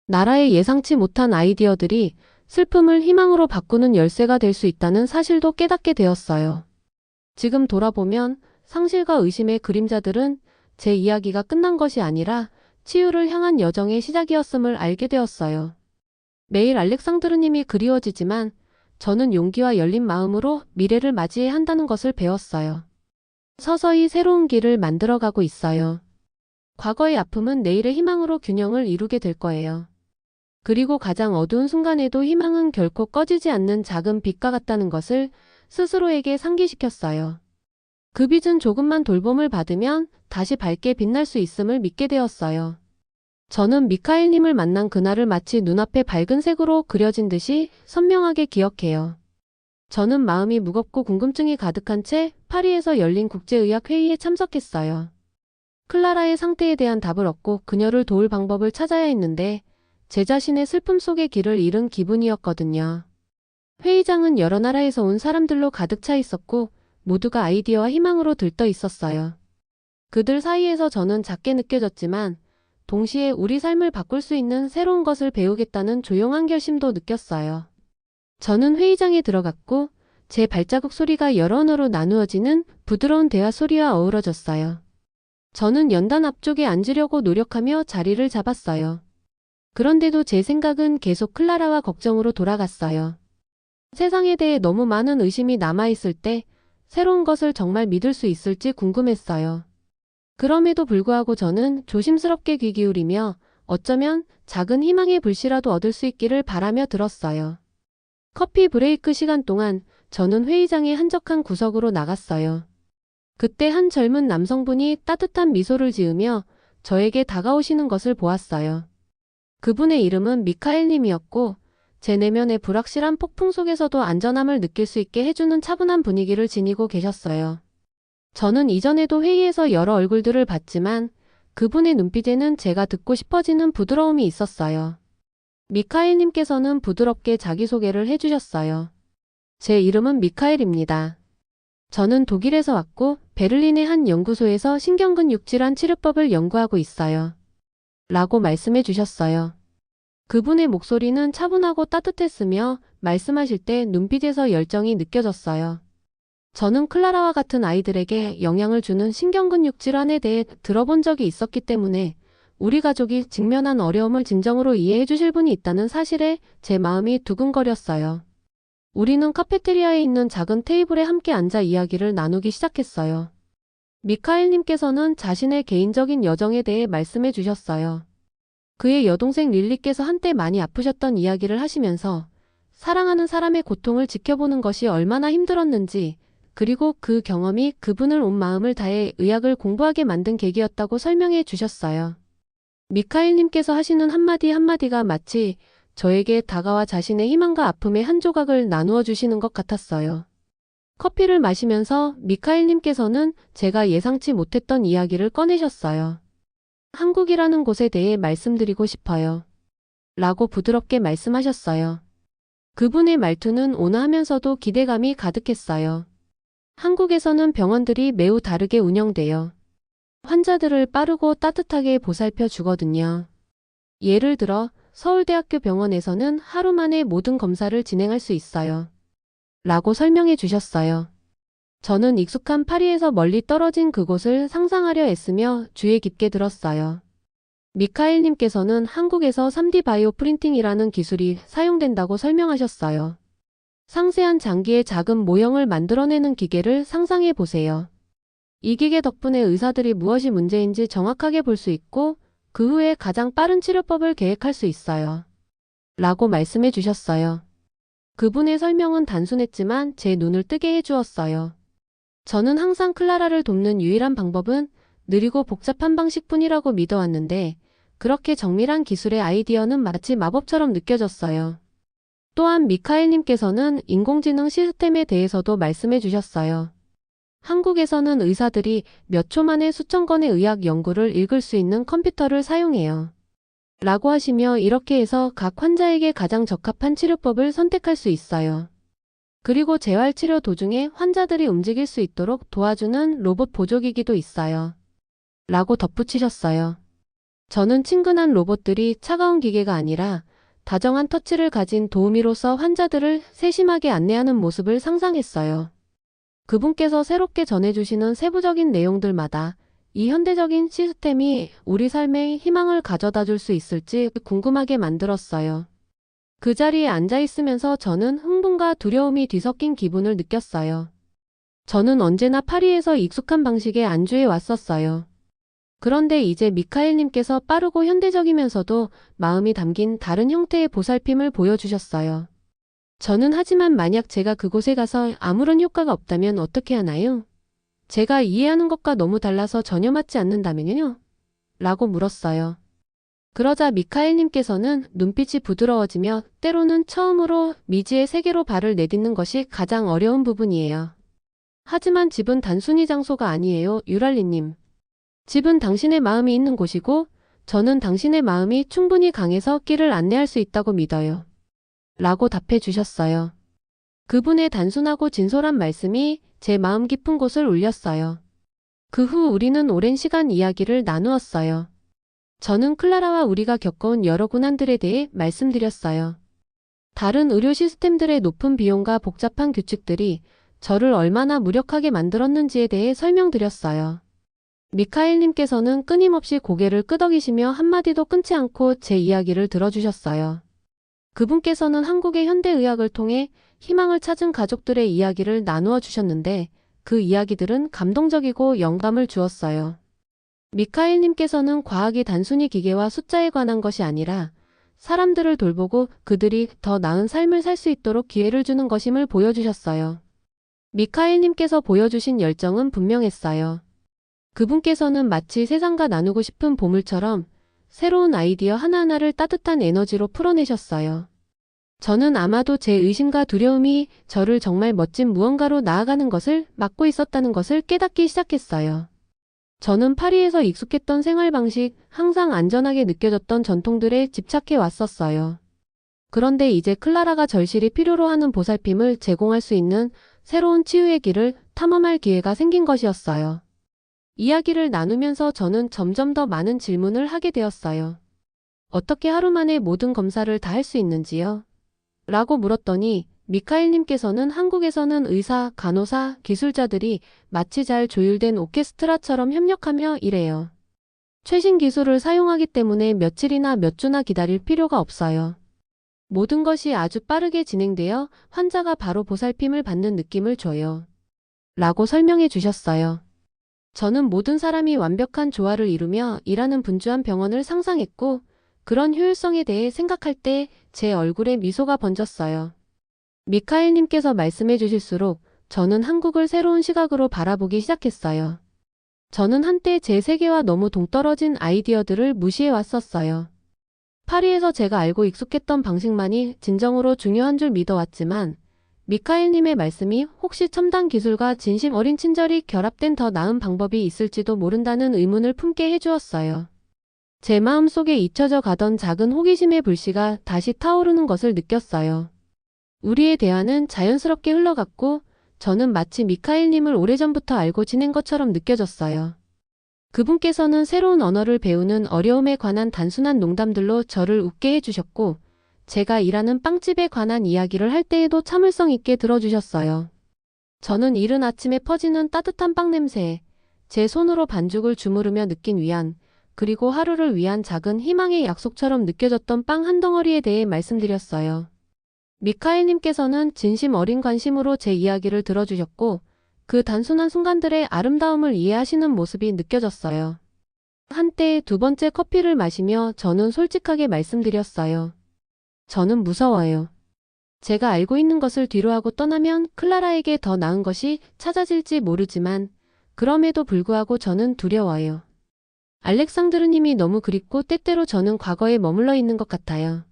나라의 예상치 못한 아이디어들이 슬픔을 희망으로 바꾸는 열쇠가 될 수 있다는 사실도 깨닫게 되었어요. 지금 돌아보면 상실과 의심의 그림자들은 제 이야기가 끝난 것이 아니라 치유를 향한 여정의 시작이었음을 알게 되었어요. 매일 알렉상드르님이 그리워지지만 저는 용기와 열린 마음으로 미래를 맞이해야 한다는 것을 배웠어요. 서서히 새로운 길을 만들어가고 있어요. 과거의 아픔은 내일의 희망으로 균형을 이루게 될 거예요. 그리고 가장 어두운 순간에도 희망은 결코 꺼지지 않는 작은 빛과 같다는 것을 스스로에게 상기시켰어요. 그 빛은 조금만 돌봄을 받으면 다시 밝게 빛날 수 있음을 믿게 되었어요. 저는 미카엘님을 만난 그날을 마치 눈앞에 밝은 색으로 그려진 듯이 선명하게 기억해요. 저는 마음이 무겁고 궁금증이 가득한 채 파리에서 열린 국제의학 회의에 참석했어요. 클라라의 상태에 대한 답을 얻고 그녀를 도울 방법을 찾아야 했는데 제 자신의 슬픔 속에 길을 잃은 기분이었거든요. 회의장은 여러 나라에서 온 사람들로 가득 차 있었고 모두가 아이디어와 희망으로 들떠 있었어요. 그들 사이에서 저는 작게 느껴졌지만 동시에 우리 삶을 바꿀 수 있는 새로운 것을 배우겠다는 조용한 결심도 느꼈어요. 저는 회의장에 들어갔고 제 발자국 소리가 여러 언어로 나누어지는 부드러운 대화 소리와 어우러졌어요. 저는 연단 앞쪽에 앉으려고 노력하며 자리를 잡았어요. 그런데도 제 생각은 계속 클라라와 걱정으로 돌아갔어요. 세상에 대해 너무 많은 의심이 남아있을 때 새로운 것을 정말 믿을 수 있을지 궁금했어요. 그럼에도 불구하고 저는 조심스럽게 귀 기울이며 어쩌면 작은 희망의 불씨라도 얻을 수 있기를 바라며 들었어요. 커피 브레이크 시간 동안 저는 회의장의 한적한 구석으로 나갔어요. 그때 한 젊은 남성분이 따뜻한 미소를 지으며 저에게 다가오시는 것을 보았어요. 그분의 이름은 미카엘님이었고 제 내면의 불확실한 폭풍 속에서도 안전함을 느낄 수 있게 해주는 차분한 분위기를 지니고 계셨어요. 저는 이전에도 회의에서 여러 얼굴들을 봤지만 그분의 눈빛에는 제가 듣고 싶어지는 부드러움이 있었어요. 미카엘님께서는 부드럽게 자기소개를 해주셨어요. 제 이름은 미카엘입니다. 저는 독일에서 왔고 베를린의 한 연구소에서 신경근육 질환 치료법을 연구하고 있어요. 라고 말씀해 주셨어요. 그분의 목소리는 차분하고 따뜻했으며 말씀하실 때 눈빛에서 열정이 느껴졌어요. 저는 클라라와 같은 아이들에게 영향을 주는 신경근육 질환에 대해 들어본 적이 있었기 때문에 우리 가족이 직면한 어려움을 진정으로 이해해 주실 분이 있다는 사실에 제 마음이 두근거렸어요. 우리는 카페테리아에 있는 작은 테이블에 함께 앉아 이야기를 나누기 시작했어요. 미카엘님께서는 자신의 개인적인 여정에 대해 말씀해 주셨어요. 그의 여동생 릴리께서 한때 많이 아프셨던 이야기를 하시면서 사랑하는 사람의 고통을 지켜보는 것이 얼마나 힘들었는지 그리고 그 경험이 그분을 온 마음을 다해 의학을 공부하게 만든 계기였다고 설명해 주셨어요. 미카엘님께서 하시는 한마디 한마디가 마치 저에게 다가와 자신의 희망과 아픔의 한 조각을 나누어 주시는 것 같았어요. 커피를 마시면서 미카엘님께서는 제가 예상치 못했던 이야기를 꺼내셨어요. 한국이라는 곳에 대해 말씀드리고 싶어요. 라고 부드럽게 말씀하셨어요. 그분의 말투는 온화하면서도 기대감이 가득했어요. 한국에서는 병원들이 매우 다르게 운영돼요. 환자들을 빠르고 따뜻하게 보살펴 주거든요. 예를 들어 서울대학교 병원에서는 하루 만에 모든 검사를 진행할 수 있어요. 라고 설명해 주셨어요. 저는 익숙한 파리에서 멀리 떨어진 그곳을 상상하려 애쓰며 주의 깊게 들었어요. 미카엘님께서는 한국에서 3D 바이오 프린팅이라는 기술이 사용된다고 설명하셨어요. 상세한 장기의 작은 모형을 만들어내는 기계를 상상해 보세요. 이 기계 덕분에 의사들이 무엇이 문제인지 정확하게 볼 수 있고 그 후에 가장 빠른 치료법을 계획할 수 있어요. 라고 말씀해 주셨어요. 그분의 설명은 단순했지만 제 눈을 뜨게 해주었어요. 저는 항상 클라라를 돕는 유일한 방법은 느리고 복잡한 방식뿐이라고 믿어왔는데 그렇게 정밀한 기술의 아이디어는 마치 마법처럼 느껴졌어요. 또한 미카엘님께서는 인공지능 시스템에 대해서도 말씀해 주셨어요. 한국에서는 의사들이 몇 초 만에 수천 건의 의학 연구를 읽을 수 있는 컴퓨터를 사용해요. 라고 하시며 이렇게 해서 각 환자에게 가장 적합한 치료법을 선택할 수 있어요. 그리고 재활치료 도중에 환자들이 움직일 수 있도록 도와주는 로봇 보조기기도 있어요. 라고 덧붙이셨어요. 저는 친근한 로봇들이 차가운 기계가 아니라 다정한 터치를 가진 도우미로서 환자들을 세심하게 안내하는 모습을 상상했어요. 그분께서 새롭게 전해주시는 세부적인 내용들마다 이 현대적인 시스템이 우리 삶에 희망을 가져다 줄 수 있을지 궁금하게 만들었어요. 그 자리에 앉아 있으면서 저는 흥분과 두려움이 뒤섞인 기분을 느꼈어요. 저는 언제나 파리에서 익숙한 방식에 안주해 왔었어요. 그런데 이제 미카엘님께서 빠르고 현대적이면서도 마음이 담긴 다른 형태의 보살핌을 보여주셨어요. 저는 하지만 만약 제가 그곳에 가서 아무런 효과가 없다면 어떻게 하나요? 제가 이해하는 것과 너무 달라서 전혀 맞지 않는다면요? 라고 물었어요. 그러자 미카엘님께서는 눈빛이 부드러워지며 때로는 처음으로 미지의 세계로 발을 내딛는 것이 가장 어려운 부분이에요. 하지만 집은 단순히 장소가 아니에요, 유랄리님. 집은 당신의 마음이 있는 곳이고 저는 당신의 마음이 충분히 강해서 길을 안내할 수 있다고 믿어요. 라고 답해 주셨어요. 그분의 단순하고 진솔한 말씀이 제 마음 깊은 곳을 울렸어요. 그 후 우리는 오랜 시간 이야기를 나누었어요. 저는 클라라와 우리가 겪어온 여러 고난들에 대해 말씀드렸어요. 다른 의료 시스템들의 높은 비용과 복잡한 규칙들이 저를 얼마나 무력하게 만들었는지에 대해 설명드렸어요. 미카엘님께서는 끊임없이 고개를 끄덕이시며 한마디도 끊지 않고 제 이야기를 들어주셨어요. 그분께서는 한국의 현대의학을 통해 희망을 찾은 가족들의 이야기를 나누어 주셨는데 그 이야기들은 감동적이고 영감을 주었어요. 미카엘님께서는 과학이 단순히 기계와 숫자에 관한 것이 아니라 사람들을 돌보고 그들이 더 나은 삶을 살 수 있도록 기회를 주는 것임을 보여주셨어요. 미카엘님께서 보여주신 열정은 분명했어요. 그분께서는 마치 세상과 나누고 싶은 보물처럼 새로운 아이디어 하나하나를 따뜻한 에너지로 풀어내셨어요. 저는 아마도 제 의심과 두려움이 저를 정말 멋진 무언가로 나아가는 것을 막고 있었다는 것을 깨닫기 시작했어요. 저는 파리에서 익숙했던 생활 방식, 항상 안전하게 느껴졌던 전통들에 집착해 왔었어요. 그런데 이제 클라라가 절실히 필요로 하는 보살핌을 제공할 수 있는 새로운 치유의 길을 탐험할 기회가 생긴 것이었어요. 이야기를 나누면서 저는 점점 더 많은 질문을 하게 되었어요. 어떻게 하루 만에 모든 검사를 다 할 수 있는지요? 라고 물었더니 미카엘님께서는 한국에서는 의사, 간호사, 기술자들이 마치 잘 조율된 오케스트라처럼 협력하며 일해요. 최신 기술을 사용하기 때문에 며칠이나 몇 주나 기다릴 필요가 없어요. 모든 것이 아주 빠르게 진행되어 환자가 바로 보살핌을 받는 느낌을 줘요. 라고 설명해 주셨어요. 저는 모든 사람이 완벽한 조화를 이루며 일하는 분주한 병원을 상상했고 그런 효율성에 대해 생각할 때 제 얼굴에 미소가 번졌어요. 미카엘님께서 말씀해 주실수록 저는 한국을 새로운 시각으로 바라보기 시작했어요. 저는 한때 제 세계와 너무 동떨어진 아이디어들을 무시해 왔었어요. 파리에서 제가 알고 익숙했던 방식만이 진정으로 중요한 줄 믿어왔지만 미카엘님의 말씀이 혹시 첨단 기술과 진심 어린 친절이 결합된 더 나은 방법이 있을지도 모른다는 의문을 품게 해주었어요. 제 마음속에 잊혀져 가던 작은 호기심의 불씨가 다시 타오르는 것을 느꼈어요. 우리의 대화는 자연스럽게 흘러갔고 저는 마치 미카엘님을 오래전부터 알고 지낸 것처럼 느껴졌어요. 그분께서는 새로운 언어를 배우는 어려움에 관한 단순한 농담들로 저를 웃게 해주셨고 제가 일하는 빵집에 관한 이야기를 할 때에도 참을성 있게 들어주셨어요. 저는 이른 아침에 퍼지는 따뜻한 빵 냄새에 제 손으로 반죽을 주무르며 느낀 위안, 그리고 하루를 위한 작은 희망의 약속처럼 느껴졌던 빵 한 덩어리에 대해 말씀드렸어요. 미카엘님께서는 진심 어린 관심으로 제 이야기를 들어주셨고 그 단순한 순간들의 아름다움을 이해하시는 모습이 느껴졌어요. 한때 두 번째 커피를 마시며 저는 솔직하게 말씀드렸어요. 저는 무서워요. 제가 알고 있는 것을 뒤로하고 떠나면 클라라에게 더 나은 것이 찾아질지 모르지만 그럼에도 불구하고 저는 두려워요. 알렉상드르님이 너무 그립고 때때로 저는 과거에 머물러 있는 것 같아요.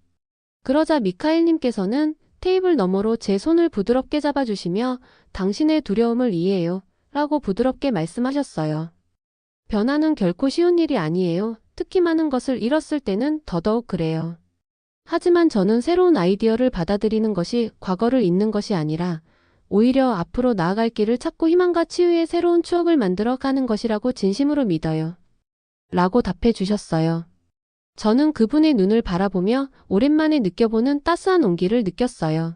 그러자 미카엘님께서는 테이블 너머로 제 손을 부드럽게 잡아주시며 당신의 두려움을 이해해요 라고 부드럽게 말씀하셨어요. 변화는 결코 쉬운 일이 아니에요. 특히 많은 것을 잃었을 때는 더더욱 그래요. 하지만 저는 새로운 아이디어를 받아들이는 것이 과거를 잊는 것이 아니라 오히려 앞으로 나아갈 길을 찾고 희망과 치유의 새로운 추억을 만들어 가는 것이라고 진심으로 믿어요. 라고 답해 주셨어요. 저는 그분의 눈을 바라보며 오랜만에 느껴보는 따스한 온기를 느꼈어요.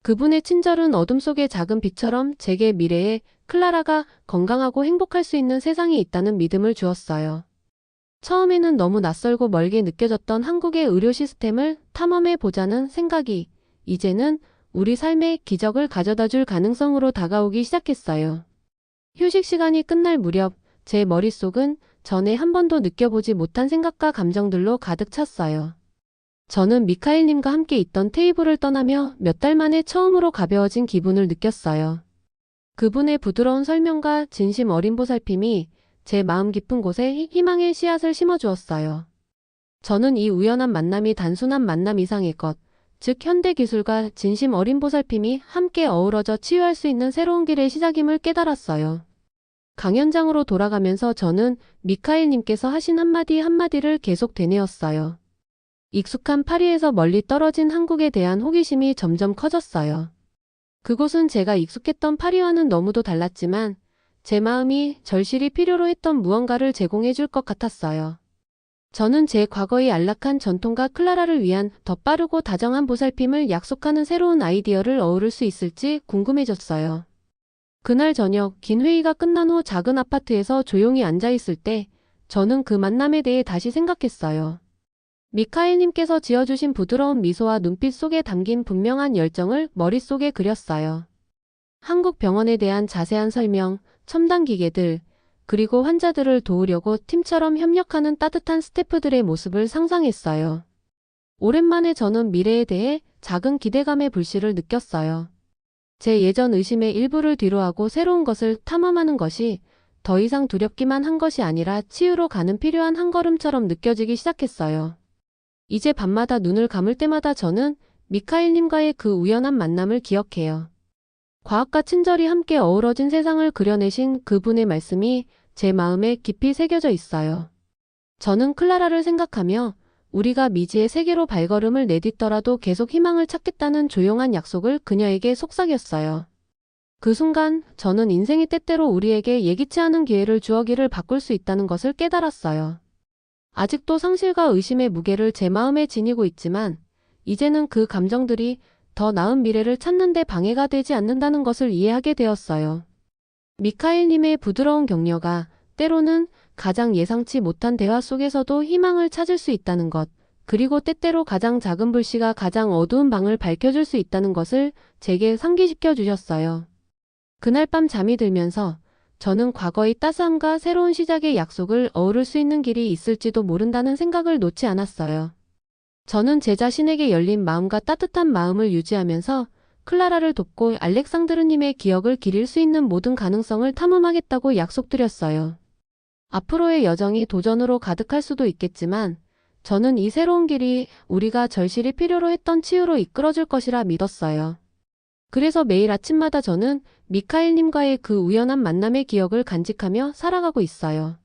그분의 친절은 어둠 속의 작은 빛처럼 제게 미래에 클라라가 건강하고 행복할 수 있는 세상이 있다는 믿음을 주었어요. 처음에는 너무 낯설고 멀게 느껴졌던 한국의 의료 시스템을 탐험해 보자는 생각이 이제는 우리 삶에 기적을 가져다 줄 가능성으로 다가오기 시작했어요. 휴식 시간이 끝날 무렵 제 머릿속은 전에 한 번도 느껴보지 못한 생각과 감정들로 가득 찼어요. 저는 미카엘님과 함께 있던 테이블을 떠나며 몇 달 만에 처음으로 가벼워진 기분을 느꼈어요. 그분의 부드러운 설명과 진심 어린 보살핌이 제 마음 깊은 곳에 희망의 씨앗을 심어주었어요. 저는 이 우연한 만남이 단순한 만남 이상의 것, 즉 현대 기술과 진심 어린 보살핌이 함께 어우러져 치유할 수 있는 새로운 길의 시작임을 깨달았어요. 강연장으로 돌아가면서 저는 미카엘님께서 하신 한마디 한마디를 계속 되뇌었어요. 익숙한 파리에서 멀리 떨어진 한국에 대한 호기심이 점점 커졌어요. 그곳은 제가 익숙했던 파리와는 너무도 달랐지만 제 마음이 절실히 필요로 했던 무언가를 제공해 줄 것 같았어요. 저는 제 과거의 안락한 전통과 클라라를 위한 더 빠르고 다정한 보살핌을 약속하는 새로운 아이디어를 어우를 수 있을지 궁금해졌어요. 그날 저녁 긴 회의가 끝난 후 작은 아파트에서 조용히 앉아있을 때 저는 그 만남에 대해 다시 생각했어요. 미카엘님께서 지어주신 부드러운 미소와 눈빛 속에 담긴 분명한 열정을 머릿속에 그렸어요. 한국 병원에 대한 자세한 설명, 첨단 기계들, 그리고 환자들을 도우려고 팀처럼 협력하는 따뜻한 스태프들의 모습을 상상했어요. 오랜만에 저는 미래에 대해 작은 기대감의 불씨를 느꼈어요. 제 예전 의심의 일부를 뒤로하고 새로운 것을 탐험하는 것이 더 이상 두렵기만 한 것이 아니라 치유로 가는 필요한 한 걸음처럼 느껴지기 시작했어요. 이제 밤마다 눈을 감을 때마다 저는 미카엘님과의 그 우연한 만남을 기억해요. 과학과 친절이 함께 어우러진 세상을 그려내신 그분의 말씀이 제 마음에 깊이 새겨져 있어요. 저는 클라라를 생각하며 우리가 미지의 세계로 발걸음을 내딛더라도 계속 희망을 찾겠다는 조용한 약속을 그녀에게 속삭였어요. 그 순간 저는 인생이 때때로 우리에게 예기치 않은 기회를 주어기를 바꿀 수 있다는 것을 깨달았어요. 아직도 상실과 의심의 무게를 제 마음에 지니고 있지만 이제는 그 감정들이 더 나은 미래를 찾는 데 방해가 되지 않는다는 것을 이해하게 되었어요. 미카엘님의 부드러운 격려가 때로는 가장 예상치 못한 대화 속에서도 희망을 찾을 수 있다는 것, 그리고 때때로 가장 작은 불씨가 가장 어두운 방을 밝혀줄 수 있다는 것을 제게 상기시켜 주셨어요. 그날 밤 잠이 들면서 저는 과거의 따스함과 새로운 시작의 약속을 어우를 수 있는 길이 있을지도 모른다는 생각을 놓지 않았어요. 저는 제 자신에게 열린 마음과 따뜻한 마음을 유지하면서 클라라를 돕고 알렉상드르님의 기억을 기릴 수 있는 모든 가능성을 탐험하겠다고 약속드렸어요. 앞으로의 여정이 도전으로 가득할 수도 있겠지만 저는 이 새로운 길이 우리가 절실히 필요로 했던 치유로 이끌어줄 것이라 믿었어요. 그래서 매일 아침마다 저는 미카엘님과의 그 우연한 만남의 기억을 간직하며 살아가고 있어요.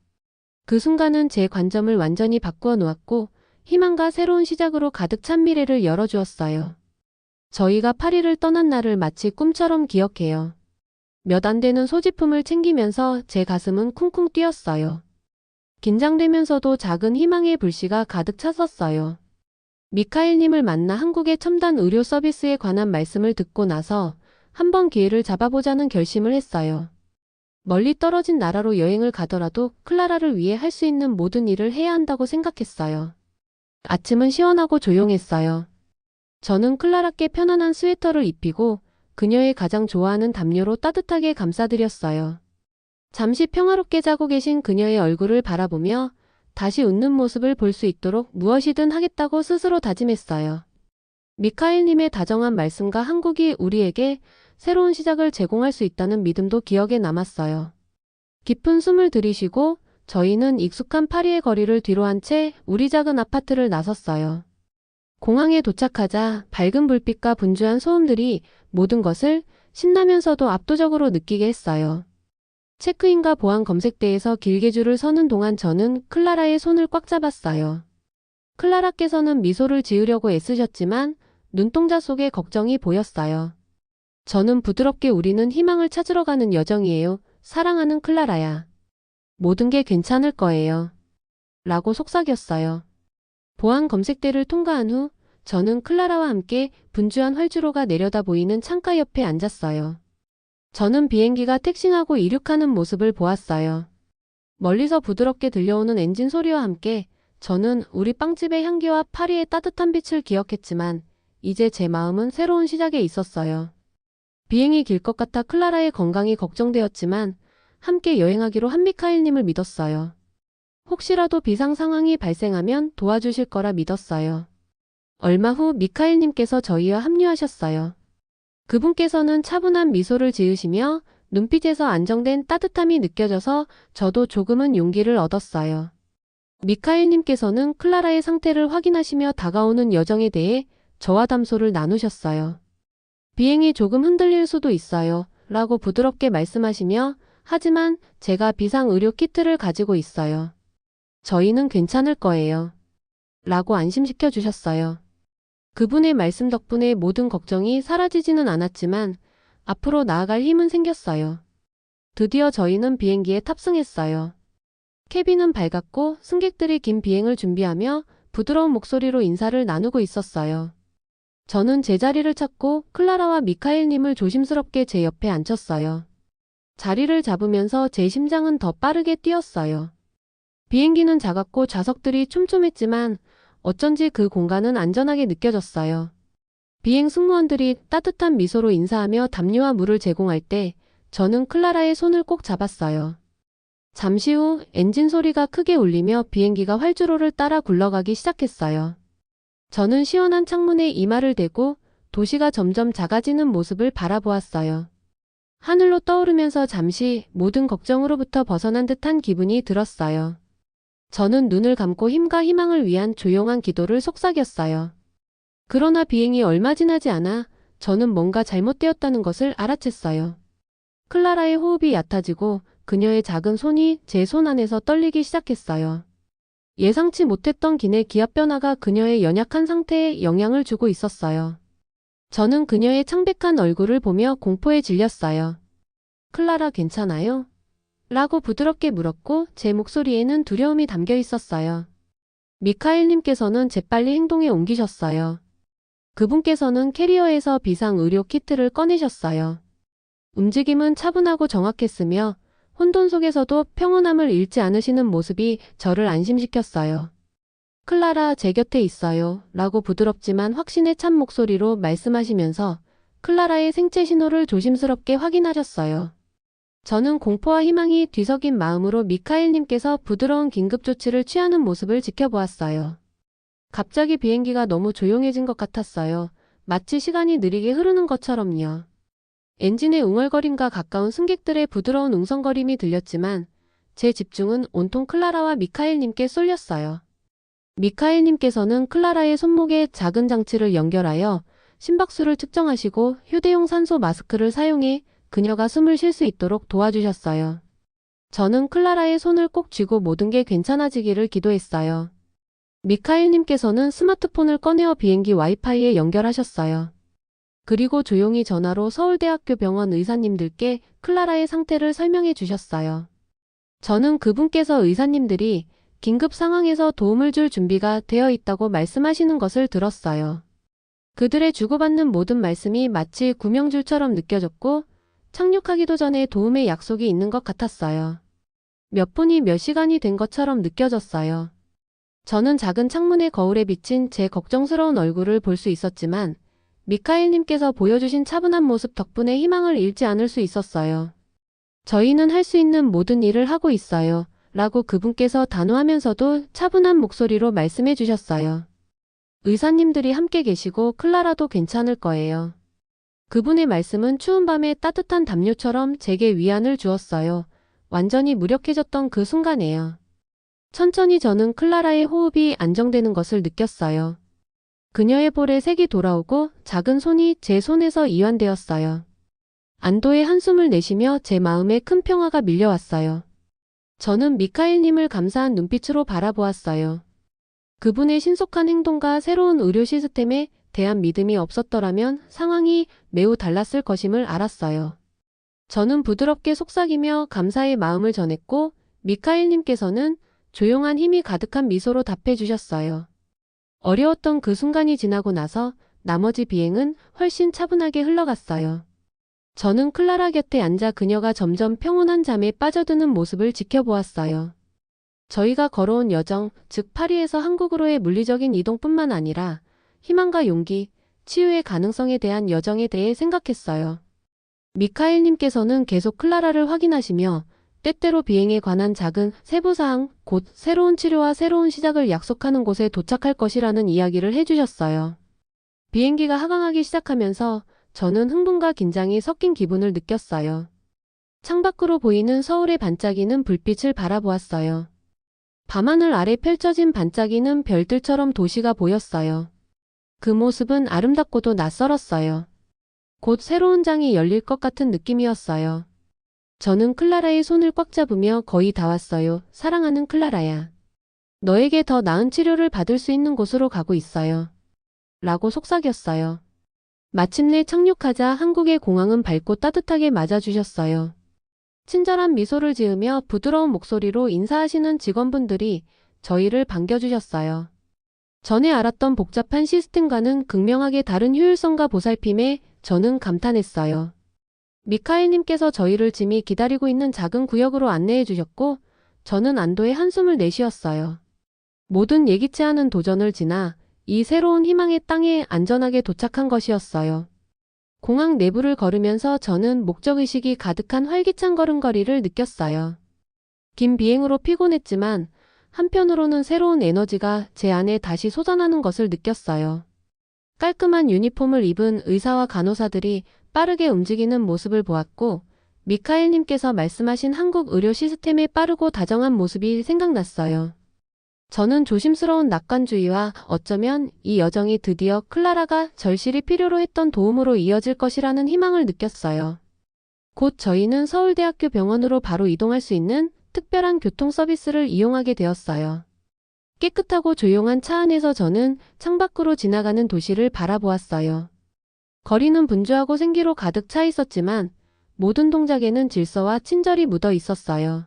그 순간은 제 관점을 완전히 바꾸어 놓았고 희망과 새로운 시작으로 가득 찬 미래를 열어주었어요. 저희가 파리를 떠난 날을 마치 꿈처럼 기억해요. 몇 안 되는 소지품을 챙기면서 제 가슴은 쿵쿵 뛰었어요. 긴장되면서도 작은 희망의 불씨가 가득 찼었어요. 미카엘님을 만나 한국의 첨단 의료 서비스에 관한 말씀을 듣고 나서 한번 기회를 잡아보자는 결심을 했어요. 멀리 떨어진 나라로 여행을 가더라도 클라라를 위해 할 수 있는 모든 일을 해야 한다고 생각했어요. 아침은 시원하고 조용했어요. 저는 클라라께 편안한 스웨터를 입히고 그녀의 가장 좋아하는 담요로 따뜻하게 감싸드렸어요. 잠시 평화롭게 자고 계신 그녀의 얼굴을 바라보며 다시 웃는 모습을 볼 수 있도록 무엇이든 하겠다고 스스로 다짐했어요. 미카엘님의 다정한 말씀과 한국이 우리에게 새로운 시작을 제공할 수 있다는 믿음도 기억에 남았어요. 깊은 숨을 들이쉬고 저희는 익숙한 파리의 거리를 뒤로 한 채 우리 작은 아파트를 나섰어요. 공항에 도착하자 밝은 불빛과 분주한 소음들이 모든 것을 신나면서도 압도적으로 느끼게 했어요. 체크인과 보안 검색대에서 길게 줄을 서는 동안 저는 클라라의 손을 꽉 잡았어요. 클라라께서는 미소를 지으려고 애쓰셨지만 눈동자 속에 걱정이 보였어요. 저는 부드럽게 우리는 희망을 찾으러 가는 여정이에요. 사랑하는 클라라야. 모든 게 괜찮을 거예요. 라고 속삭였어요. 보안 검색대를 통과한 후 저는 클라라와 함께 분주한 활주로가 내려다 보이는 창가 옆에 앉았어요. 저는 비행기가 택싱하고 이륙하는 모습을 보았어요. 멀리서 부드럽게 들려오는 엔진 소리와 함께 저는 우리 빵집의 향기와 파리의 따뜻한 빛을 기억했지만 이제 제 마음은 새로운 시작에 있었어요. 비행이 길 것 같아 클라라의 건강이 걱정되었지만 함께 여행하기로 한 미카엘님을 믿었어요. 혹시라도 비상 상황이 발생하면 도와주실 거라 믿었어요. 얼마 후 미카엘님께서 저희와 합류하셨어요. 그분께서는 차분한 미소를 지으시며 눈빛에서 안정된 따뜻함이 느껴져서 저도 조금은 용기를 얻었어요. 미카엘님께서는 클라라의 상태를 확인하시며 다가오는 여정에 대해 저와 담소를 나누셨어요. 비행이 조금 흔들릴 수도 있어요. 라고 부드럽게 말씀하시며 하지만 제가 비상의료 키트를 가지고 있어요. 저희는 괜찮을 거예요. 라고 안심시켜 주셨어요. 그분의 말씀 덕분에 모든 걱정이 사라지지는 않았지만 앞으로 나아갈 힘은 생겼어요. 드디어 저희는 비행기에 탑승했어요. 캐빈은 밝았고 승객들이 긴 비행을 준비하며 부드러운 목소리로 인사를 나누고 있었어요. 저는 제 자리를 찾고 클라라와 미카엘님을 조심스럽게 제 옆에 앉혔어요. 자리를 잡으면서 제 심장은 더 빠르게 뛰었어요. 비행기는 작았고 좌석들이 촘촘했지만 어쩐지 그 공간은 안전하게 느껴졌어요. 비행 승무원들이 따뜻한 미소로 인사하며 담요와 물을 제공할 때 저는 클라라의 손을 꼭 잡았어요. 잠시 후 엔진 소리가 크게 울리며 비행기가 활주로를 따라 굴러가기 시작했어요. 저는 시원한 창문에 이마를 대고 도시가 점점 작아지는 모습을 바라보았어요. 하늘로 떠오르면서 잠시 모든 걱정으로부터 벗어난 듯한 기분이 들었어요. 저는 눈을 감고 힘과 희망을 위한 조용한 기도를 속삭였어요. 그러나 비행이 얼마 지나지 않아 저는 뭔가 잘못되었다는 것을 알아챘어요. 클라라의 호흡이 얕아지고 그녀의 작은 손이 제 손 안에서 떨리기 시작했어요. 예상치 못했던 기내 기압 변화가 그녀의 연약한 상태에 영향을 주고 있었어요. 저는 그녀의 창백한 얼굴을 보며 공포에 질렸어요. 클라라 괜찮아요? 라고 부드럽게 물었고 제 목소리에는 두려움이 담겨 있었어요. 미카엘님께서는 재빨리 행동에 옮기셨어요. 그분께서는 캐리어에서 비상의료 키트를 꺼내셨어요. 움직임은 차분하고 정확했으며 혼돈 속에서도 평온함을 잃지 않으시는 모습이 저를 안심시켰어요. 클라라 제 곁에 있어요. 라고 부드럽지만 확신에 찬 목소리로 말씀하시면서 클라라의 생체 신호를 조심스럽게 확인하셨어요. 저는 공포와 희망이 뒤섞인 마음으로 미카엘님께서 부드러운 긴급조치를 취하는 모습을 지켜보았어요. 갑자기 비행기가 너무 조용해진 것 같았어요. 마치 시간이 느리게 흐르는 것처럼요. 엔진의 웅얼거림과 가까운 승객들의 부드러운 웅성거림이 들렸지만 제 집중은 온통 클라라와 미카엘님께 쏠렸어요. 미카엘님께서는 클라라의 손목에 작은 장치를 연결하여 심박수를 측정하시고 휴대용 산소 마스크를 사용해 그녀가 숨을 쉴 수 있도록 도와주셨어요. 저는 클라라의 손을 꼭 쥐고 모든 게 괜찮아지기를 기도했어요. 미카엘님께서는 스마트폰을 꺼내어 비행기 와이파이에 연결하셨어요. 그리고 조용히 전화로 서울대학교 병원 의사님들께 클라라의 상태를 설명해 주셨어요. 저는 그분께서 의사님들이 긴급 상황에서 도움을 줄 준비가 되어 있다고 말씀하시는 것을 들었어요. 그들의 주고받는 모든 말씀이 마치 구명줄처럼 느껴졌고 착륙하기도 전에 도움의 약속이 있는 것 같았어요. 몇 분이 몇 시간이 된 것처럼 느껴졌어요. 저는 작은 창문의 거울에 비친 제 걱정스러운 얼굴을 볼 수 있었지만 미카엘님께서 보여주신 차분한 모습 덕분에 희망을 잃지 않을 수 있었어요. 저희는 할 수 있는 모든 일을 하고 있어요. 라고 그분께서 단호하면서도 차분한 목소리로 말씀해 주셨어요. 의사님들이 함께 계시고 클라라도 괜찮을 거예요. 그분의 말씀은 추운 밤에 따뜻한 담요처럼 제게 위안을 주었어요. 완전히 무력해졌던 그 순간에요. 천천히 저는 클라라의 호흡이 안정되는 것을 느꼈어요. 그녀의 볼에 색이 돌아오고 작은 손이 제 손에서 이완되었어요. 안도의 한숨을 내쉬며 제 마음에 큰 평화가 밀려왔어요. 저는 미카엘님을 감사한 눈빛으로 바라보았어요. 그분의 신속한 행동과 새로운 의료 시스템에 대한 믿음이 없었더라면 상황이 매우 달랐을 것임을 알았어요. 저는 부드럽게 속삭이며 감사의 마음을 전했고 미카엘님께서는 조용한 힘이 가득한 미소로 답해 주셨어요. 어려웠던 그 순간이 지나고 나서 나머지 비행은 훨씬 차분하게 흘러갔어요. 저는 클라라 곁에 앉아 그녀가 점점 평온한 잠에 빠져드는 모습을 지켜보았어요. 저희가 걸어온 여정, 즉 파리에서 한국으로의 물리적인 이동뿐만 아니라 희망과 용기, 치유의 가능성에 대한 여정에 대해 생각했어요. 미카엘님께서는 계속 클라라를 확인하시며 때때로 비행에 관한 작은 세부사항, 곧 새로운 치료와 새로운 시작을 약속하는 곳에 도착할 것이라는 이야기를 해주셨어요. 비행기가 하강하기 시작하면서 저는 흥분과 긴장이 섞인 기분을 느꼈어요. 창밖으로 보이는 서울의 반짝이는 불빛을 바라보았어요. 밤하늘 아래 펼쳐진 반짝이는 별들처럼 도시가 보였어요. 그 모습은 아름답고도 낯설었어요. 곧 새로운 장이 열릴 것 같은 느낌이었어요. 저는 클라라의 손을 꽉 잡으며 거의 다 왔어요. 사랑하는 클라라야. 너에게 더 나은 치료를 받을 수 있는 곳으로 가고 있어요. 라고 속삭였어요. 마침내 착륙하자 한국의 공항은 밝고 따뜻하게 맞아주셨어요. 친절한 미소를 지으며 부드러운 목소리로 인사하시는 직원분들이 저희를 반겨주셨어요. 전에 알았던 복잡한 시스템과는 극명하게 다른 효율성과 보살핌에 저는 감탄했어요. 미카엘님께서 저희를 짐이 기다리고 있는 작은 구역으로 안내해 주셨고 저는 안도의 한숨을 내쉬었어요. 모든 예기치 않은 도전을 지나 이 새로운 희망의 땅에 안전하게 도착한 것이었어요. 공항 내부를 걸으면서 저는 목적의식이 가득한 활기찬 걸음걸이를 느꼈어요. 긴 비행으로 피곤했지만 한편으로는 새로운 에너지가 제 안에 다시 솟아나는 것을 느꼈어요. 깔끔한 유니폼을 입은 의사와 간호사들이 빠르게 움직이는 모습을 보았고 미카엘님께서 말씀하신 한국 의료 시스템의 빠르고 다정한 모습이 생각났어요. 저는 조심스러운 낙관주의와 어쩌면 이 여정이 드디어 클라라가 절실히 필요로 했던 도움으로 이어질 것이라는 희망을 느꼈어요. 곧 저희는 서울대학교 병원으로 바로 이동할 수 있는 특별한 교통 서비스를 이용하게 되었어요. 깨끗하고 조용한 차 안에서 저는 창밖으로 지나가는 도시를 바라보았어요. 거리는 분주하고 생기로 가득 차 있었지만 모든 동작에는 질서와 친절이 묻어 있었어요.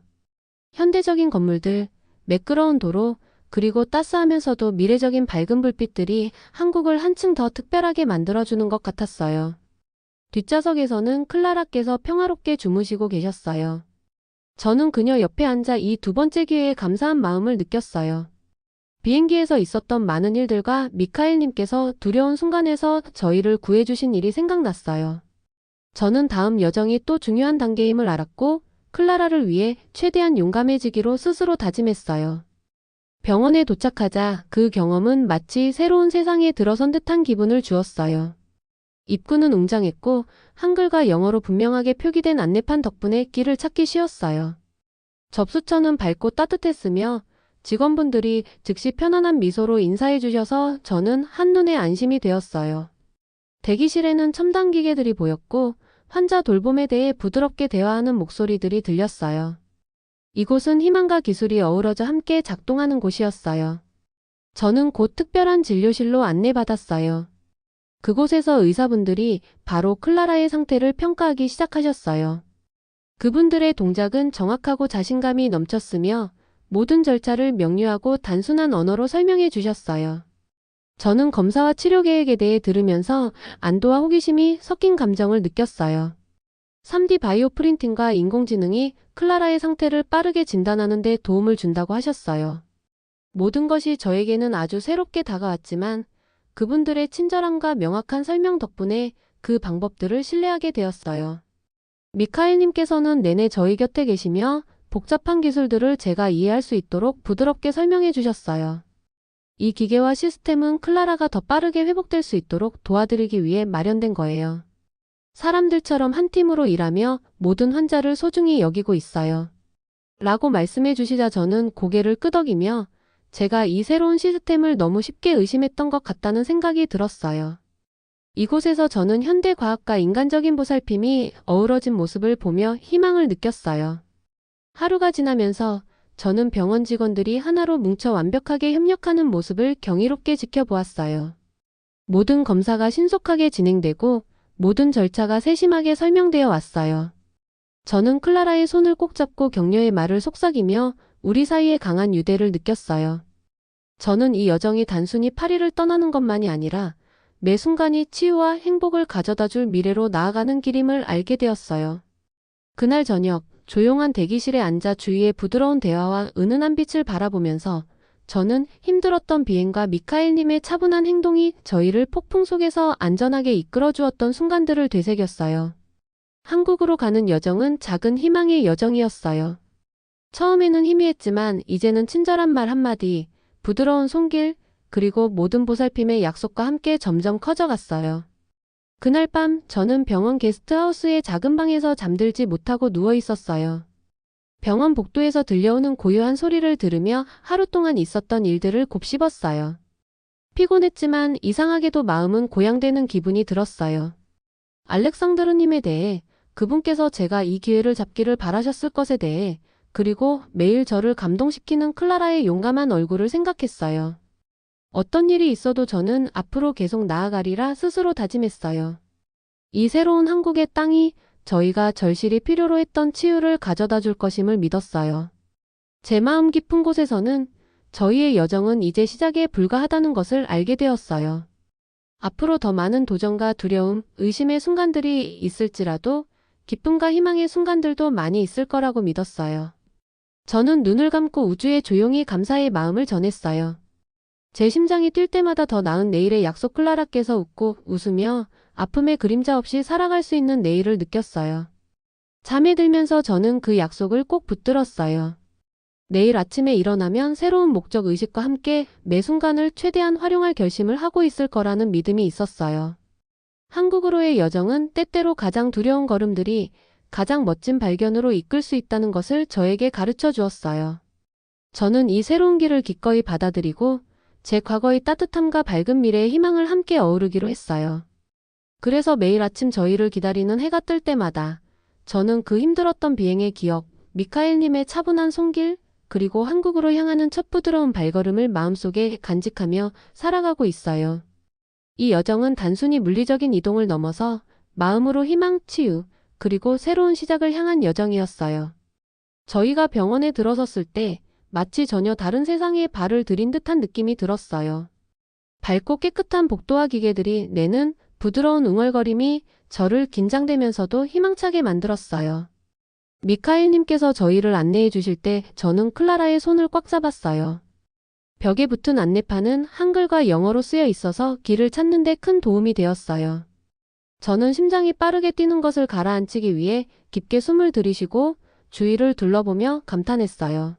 현대적인 건물들, 매끄러운 도로, 그리고 따스하면서도 미래적인 밝은 불빛들이 한국을 한층 더 특별하게 만들어주는 것 같았어요. 뒷좌석에서는 클라라께서 평화롭게 주무시고 계셨어요. 저는 그녀 옆에 앉아 이 두 번째 기회에 감사한 마음을 느꼈어요. 비행기에서 있었던 많은 일들과 미카엘님께서 두려운 순간에서 저희를 구해주신 일이 생각났어요. 저는 다음 여정이 또 중요한 단계임을 알았고 클라라를 위해 최대한 용감해지기로 스스로 다짐했어요. 병원에 도착하자 그 경험은 마치 새로운 세상에 들어선 듯한 기분을 주었어요. 입구는 웅장했고 한글과 영어로 분명하게 표기된 안내판 덕분에 길을 찾기 쉬웠어요. 접수처는 밝고 따뜻했으며 직원분들이 즉시 편안한 미소로 인사해 주셔서 저는 한눈에 안심이 되었어요. 대기실에는 첨단 기계들이 보였고 환자 돌봄에 대해 부드럽게 대화하는 목소리들이 들렸어요. 이곳은 희망과 기술이 어우러져 함께 작동하는 곳이었어요. 저는 곧 특별한 진료실로 안내받았어요. 그곳에서 의사분들이 바로 클라라의 상태를 평가하기 시작하셨어요. 그분들의 동작은 정확하고 자신감이 넘쳤으며 모든 절차를 명료하고 단순한 언어로 설명해 주셨어요. 저는 검사와 치료 계획에 대해 들으면서 안도와 호기심이 섞인 감정을 느꼈어요. 3D 바이오 프린팅과 인공지능이 클라라의 상태를 빠르게 진단하는 데 도움을 준다고 하셨어요. 모든 것이 저에게는 아주 새롭게 다가왔지만 그분들의 친절함과 명확한 설명 덕분에 그 방법들을 신뢰하게 되었어요. 미카엘님께서는 내내 저희 곁에 계시며 복잡한 기술들을 제가 이해할 수 있도록 부드럽게 설명해 주셨어요. 이 기계와 시스템은 클라라가 더 빠르게 회복될 수 있도록 도와드리기 위해 마련된 거예요. 사람들처럼 한 팀으로 일하며 모든 환자를 소중히 여기고 있어요. 라고 말씀해 주시자 저는 고개를 끄덕이며 제가 이 새로운 시스템을 너무 쉽게 의심했던 것 같다는 생각이 들었어요. 이곳에서 저는 현대 과학과 인간적인 보살핌이 어우러진 모습을 보며 희망을 느꼈어요. 하루가 지나면서 저는 병원 직원들이 하나로 뭉쳐 완벽하게 협력하는 모습을 경이롭게 지켜보았어요. 모든 검사가 신속하게 진행되고 모든 절차가 세심하게 설명되어 왔어요. 저는 클라라의 손을 꼭 잡고 격려의 말을 속삭이며 우리 사이의 강한 유대를 느꼈어요. 저는 이 여정이 단순히 파리를 떠나는 것만이 아니라 매 순간이 치유와 행복을 가져다줄 미래로 나아가는 길임을 알게 되었어요. 그날 저녁, 조용한 대기실에 앉아 주위의 부드러운 대화와 은은한 빛을 바라보면서 저는 힘들었던 비행과 미카엘님의 차분한 행동이 저희를 폭풍 속에서 안전하게 이끌어 주었던 순간들을 되새겼어요. 한국으로 가는 여정은 작은 희망의 여정이었어요. 처음에는 희미했지만 이제는 친절한 말 한마디, 부드러운 손길, 그리고 모든 보살핌의 약속과 함께 점점 커져갔어요. 그날 밤 저는 병원 게스트하우스의 작은 방에서 잠들지 못하고 누워 있었어요. 병원 복도에서 들려오는 고요한 소리를 들으며 하루 동안 있었던 일들을 곱씹었어요. 피곤했지만 이상하게도 마음은 고양되는 기분이 들었어요. 알렉산드르님에 대해, 그분께서 제가 이 기회를 잡기를 바라셨을 것에 대해, 그리고 매일 저를 감동시키는 클라라의 용감한 얼굴을 생각했어요. 어떤 일이 있어도 저는 앞으로 계속 나아가리라 스스로 다짐했어요. 이 새로운 한국의 땅이 저희가 절실히 필요로 했던 치유를 가져다 줄 것임을 믿었어요. 제 마음 깊은 곳에서는 저희의 여정은 이제 시작에 불과하다는 것을 알게 되었어요. 앞으로 더 많은 도전과 두려움, 의심의 순간들이 있을지라도 기쁨과 희망의 순간들도 많이 있을 거라고 믿었어요. 저는 눈을 감고 우주에 조용히 감사의 마음을 전했어요. 제 심장이 뛸 때마다 더 나은 내일의 약속. 클라라께서 웃고 웃으며 아픔의 그림자 없이 살아갈 수 있는 내일을 느꼈어요. 잠에 들면서 저는 그 약속을 꼭 붙들었어요. 내일 아침에 일어나면 새로운 목적 의식과 함께 매 순간을 최대한 활용할 결심을 하고 있을 거라는 믿음이 있었어요. 한국으로의 여정은 때때로 가장 두려운 걸음들이 가장 멋진 발견으로 이끌 수 있다는 것을 저에게 가르쳐 주었어요. 저는 이 새로운 길을 기꺼이 받아들이고 제 과거의 따뜻함과 밝은 미래의 희망을 함께 어우르기로 했어요. 그래서 매일 아침 저희를 기다리는 해가 뜰 때마다 저는 그 힘들었던 비행의 기억, 미카엘님의 차분한 손길, 그리고 한국으로 향하는 첫 부드러운 발걸음을 마음속에 간직하며 살아가고 있어요. 이 여정은 단순히 물리적인 이동을 넘어서 마음으로 희망, 치유, 그리고 새로운 시작을 향한 여정이었어요. 저희가 병원에 들어섰을 때 마치 전혀 다른 세상에 발을 들인 듯한 느낌이 들었어요. 밝고 깨끗한 복도와 기계들이 내는 부드러운 웅얼거림이 저를 긴장되면서도 희망차게 만들었어요. 미카엘님께서 저희를 안내해 주실 때 저는 클라라의 손을 꽉 잡았어요. 벽에 붙은 안내판은 한글과 영어로 쓰여 있어서 길을 찾는 데 큰 도움이 되었어요. 저는 심장이 빠르게 뛰는 것을 가라앉히기 위해 깊게 숨을 들이쉬고 주위를 둘러보며 감탄했어요.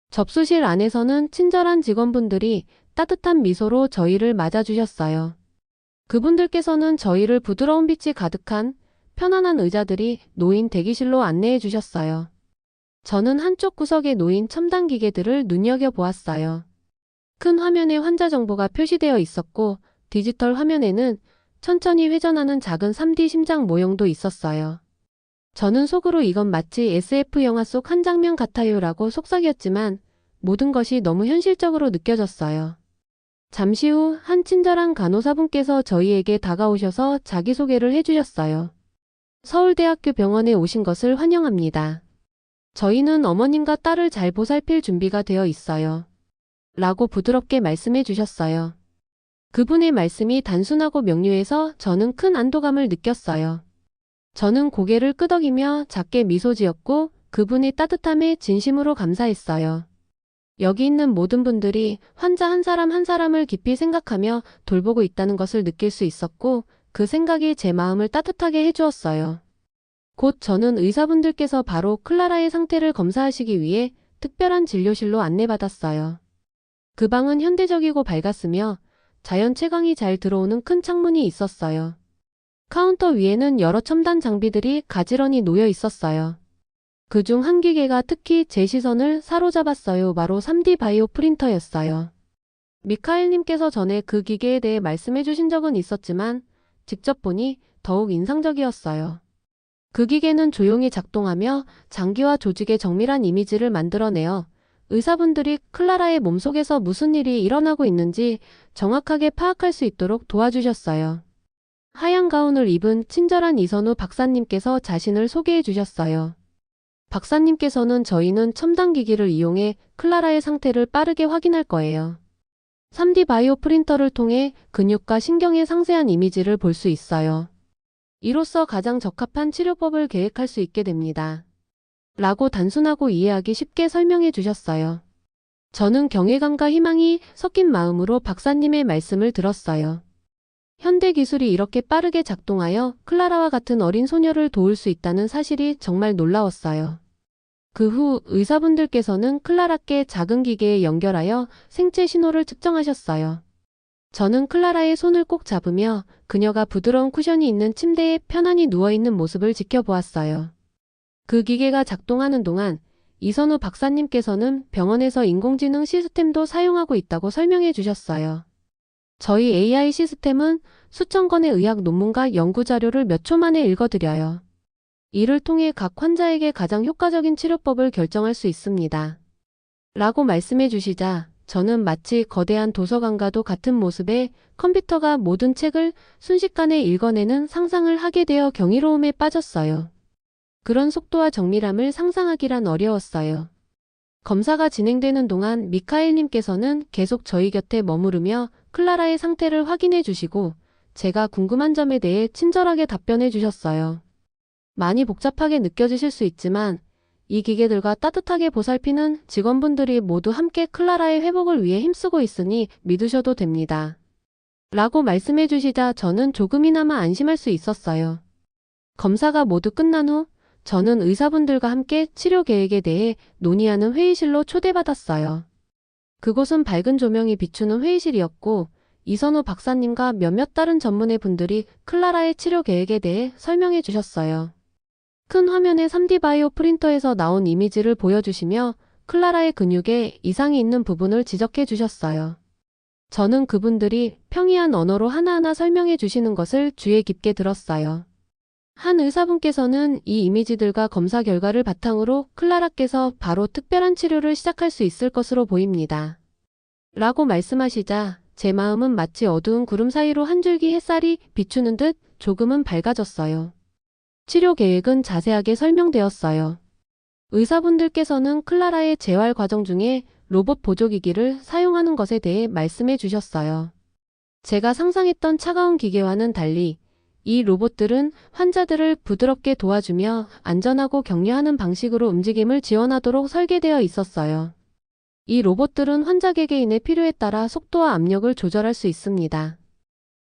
접수실 안에서는 친절한 직원분들이 따뜻한 미소로 저희를 맞아주셨어요. 그분들께서는 저희를 부드러운 빛이 가득한 편안한 의자들이 놓인 대기실로 안내해 주셨어요. 저는 한쪽 구석에 놓인 첨단 기계들을 눈여겨보았어요. 큰 화면에 환자 정보가 표시되어 있었고 디지털 화면에는 천천히 회전하는 작은 3D 심장 모형도 있었어요. 저는 속으로 이건 마치 SF 영화 속 한 장면 같아요라고 속삭였지만 모든 것이 너무 현실적으로 느껴졌어요. 잠시 후 한 친절한 간호사분께서 저희에게 다가오셔서 자기소개를 해주셨어요. 서울대학교 병원에 오신 것을 환영합니다. 저희는 어머님과 딸을 잘 보살필 준비가 되어 있어요. 라고 부드럽게 말씀해 주셨어요. 그분의 말씀이 단순하고 명료해서 저는 큰 안도감을 느꼈어요. 저는 고개를 끄덕이며 작게 미소 지었고 그분의 따뜻함에 진심으로 감사했어요. 여기 있는 모든 분들이 환자 한 사람 한 사람을 깊이 생각하며 돌보고 있다는 것을 느낄 수 있었고 그 생각이 제 마음을 따뜻하게 해주었어요. 곧 저는 의사분들께서 바로 클라라의 상태를 검사하시기 위해 특별한 진료실로 안내받았어요. 그 방은 현대적이고 밝았으며 자연 채광이 잘 들어오는 큰 창문이 있었어요. 카운터 위에는 여러 첨단 장비들이 가지런히 놓여 있었어요. 그중 한 기계가 특히 제 시선을 사로잡았어요. 바로 3D 바이오 프린터였어요. 미카엘님께서 전에 그 기계에 대해 말씀해 주신 적은 있었지만 직접 보니 더욱 인상적이었어요. 그 기계는 조용히 작동하며 장기와 조직의 정밀한 이미지를 만들어내어 의사분들이 클라라의 몸속에서 무슨 일이 일어나고 있는지 정확하게 파악할 수 있도록 도와주셨어요. 하얀 가운을 입은 친절한 이선우 박사님께서 자신을 소개해 주셨어요. 박사님께서는 저희는 첨단 기기를 이용해 클라라의 상태를 빠르게 확인할 거예요. 3D 바이오 프린터를 통해 근육과 신경의 상세한 이미지를 볼 수 있어요. 이로써 가장 적합한 치료법을 계획할 수 있게 됩니다. 라고 단순하고 이해하기 쉽게 설명해 주셨어요. 저는 경외감과 희망이 섞인 마음으로 박사님의 말씀을 들었어요. 현대 기술이 이렇게 빠르게 작동하여 클라라와 같은 어린 소녀를 도울 수 있다는 사실이 정말 놀라웠어요. 그 후 의사분들께서는 클라라께 작은 기계에 연결하여 생체 신호를 측정하셨어요. 저는 클라라의 손을 꼭 잡으며 그녀가 부드러운 쿠션이 있는 침대에 편안히 누워있는 모습을 지켜보았어요. 그 기계가 작동하는 동안 이선우 박사님께서는 병원에서 인공지능 시스템도 사용하고 있다고 설명해 주셨어요. 저희 AI 시스템은 수천 건의 의학 논문과 연구자료를 몇 초 만에 읽어드려요. 이를 통해 각 환자에게 가장 효과적인 치료법을 결정할 수 있습니다. 라고 말씀해 주시자 저는 마치 거대한 도서관과도 같은 모습에 컴퓨터가 모든 책을 순식간에 읽어내는 상상을 하게 되어 경이로움에 빠졌어요. 그런 속도와 정밀함을 상상하기란 어려웠어요. 검사가 진행되는 동안 미카엘님께서는 계속 저희 곁에 머무르며 클라라의 상태를 확인해 주시고 제가 궁금한 점에 대해 친절하게 답변해 주셨어요. 많이 복잡하게 느껴지실 수 있지만 이 기계들과 따뜻하게 보살피는 직원분들이 모두 함께 클라라의 회복을 위해 힘쓰고 있으니 믿으셔도 됩니다. 라고 말씀해 주시자 저는 조금이나마 안심할 수 있었어요. 검사가 모두 끝난 후 저는 의사분들과 함께 치료 계획에 대해 논의하는 회의실로 초대받았어요. 그곳은 밝은 조명이 비추는 회의실이었고 이선우 박사님과 몇몇 다른 전문의 분들이 클라라의 치료 계획에 대해 설명해 주셨어요. 큰 화면의 3D 바이오 프린터에서 나온 이미지를 보여주시며 클라라의 근육에 이상이 있는 부분을 지적해 주셨어요. 저는 그분들이 평이한 언어로 하나하나 설명해 주시는 것을 주의 깊게 들었어요. 한 의사분께서는 이 이미지들과 검사 결과를 바탕으로 클라라께서 바로 특별한 치료를 시작할 수 있을 것으로 보입니다. 라고 말씀하시자 제 마음은 마치 어두운 구름 사이로 한 줄기 햇살이 비추는 듯 조금은 밝아졌어요. 치료 계획은 자세하게 설명되었어요. 의사분들께서는 클라라의 재활 과정 중에 로봇 보조기기를 사용하는 것에 대해 말씀해 주셨어요. 제가 상상했던 차가운 기계와는 달리 이 로봇들은 환자들을 부드럽게 도와주며 안전하고 격려하는 방식으로 움직임을 지원하도록 설계되어 있었어요. 이 로봇들은 환자 개개인의 필요에 따라 속도와 압력을 조절할 수 있습니다.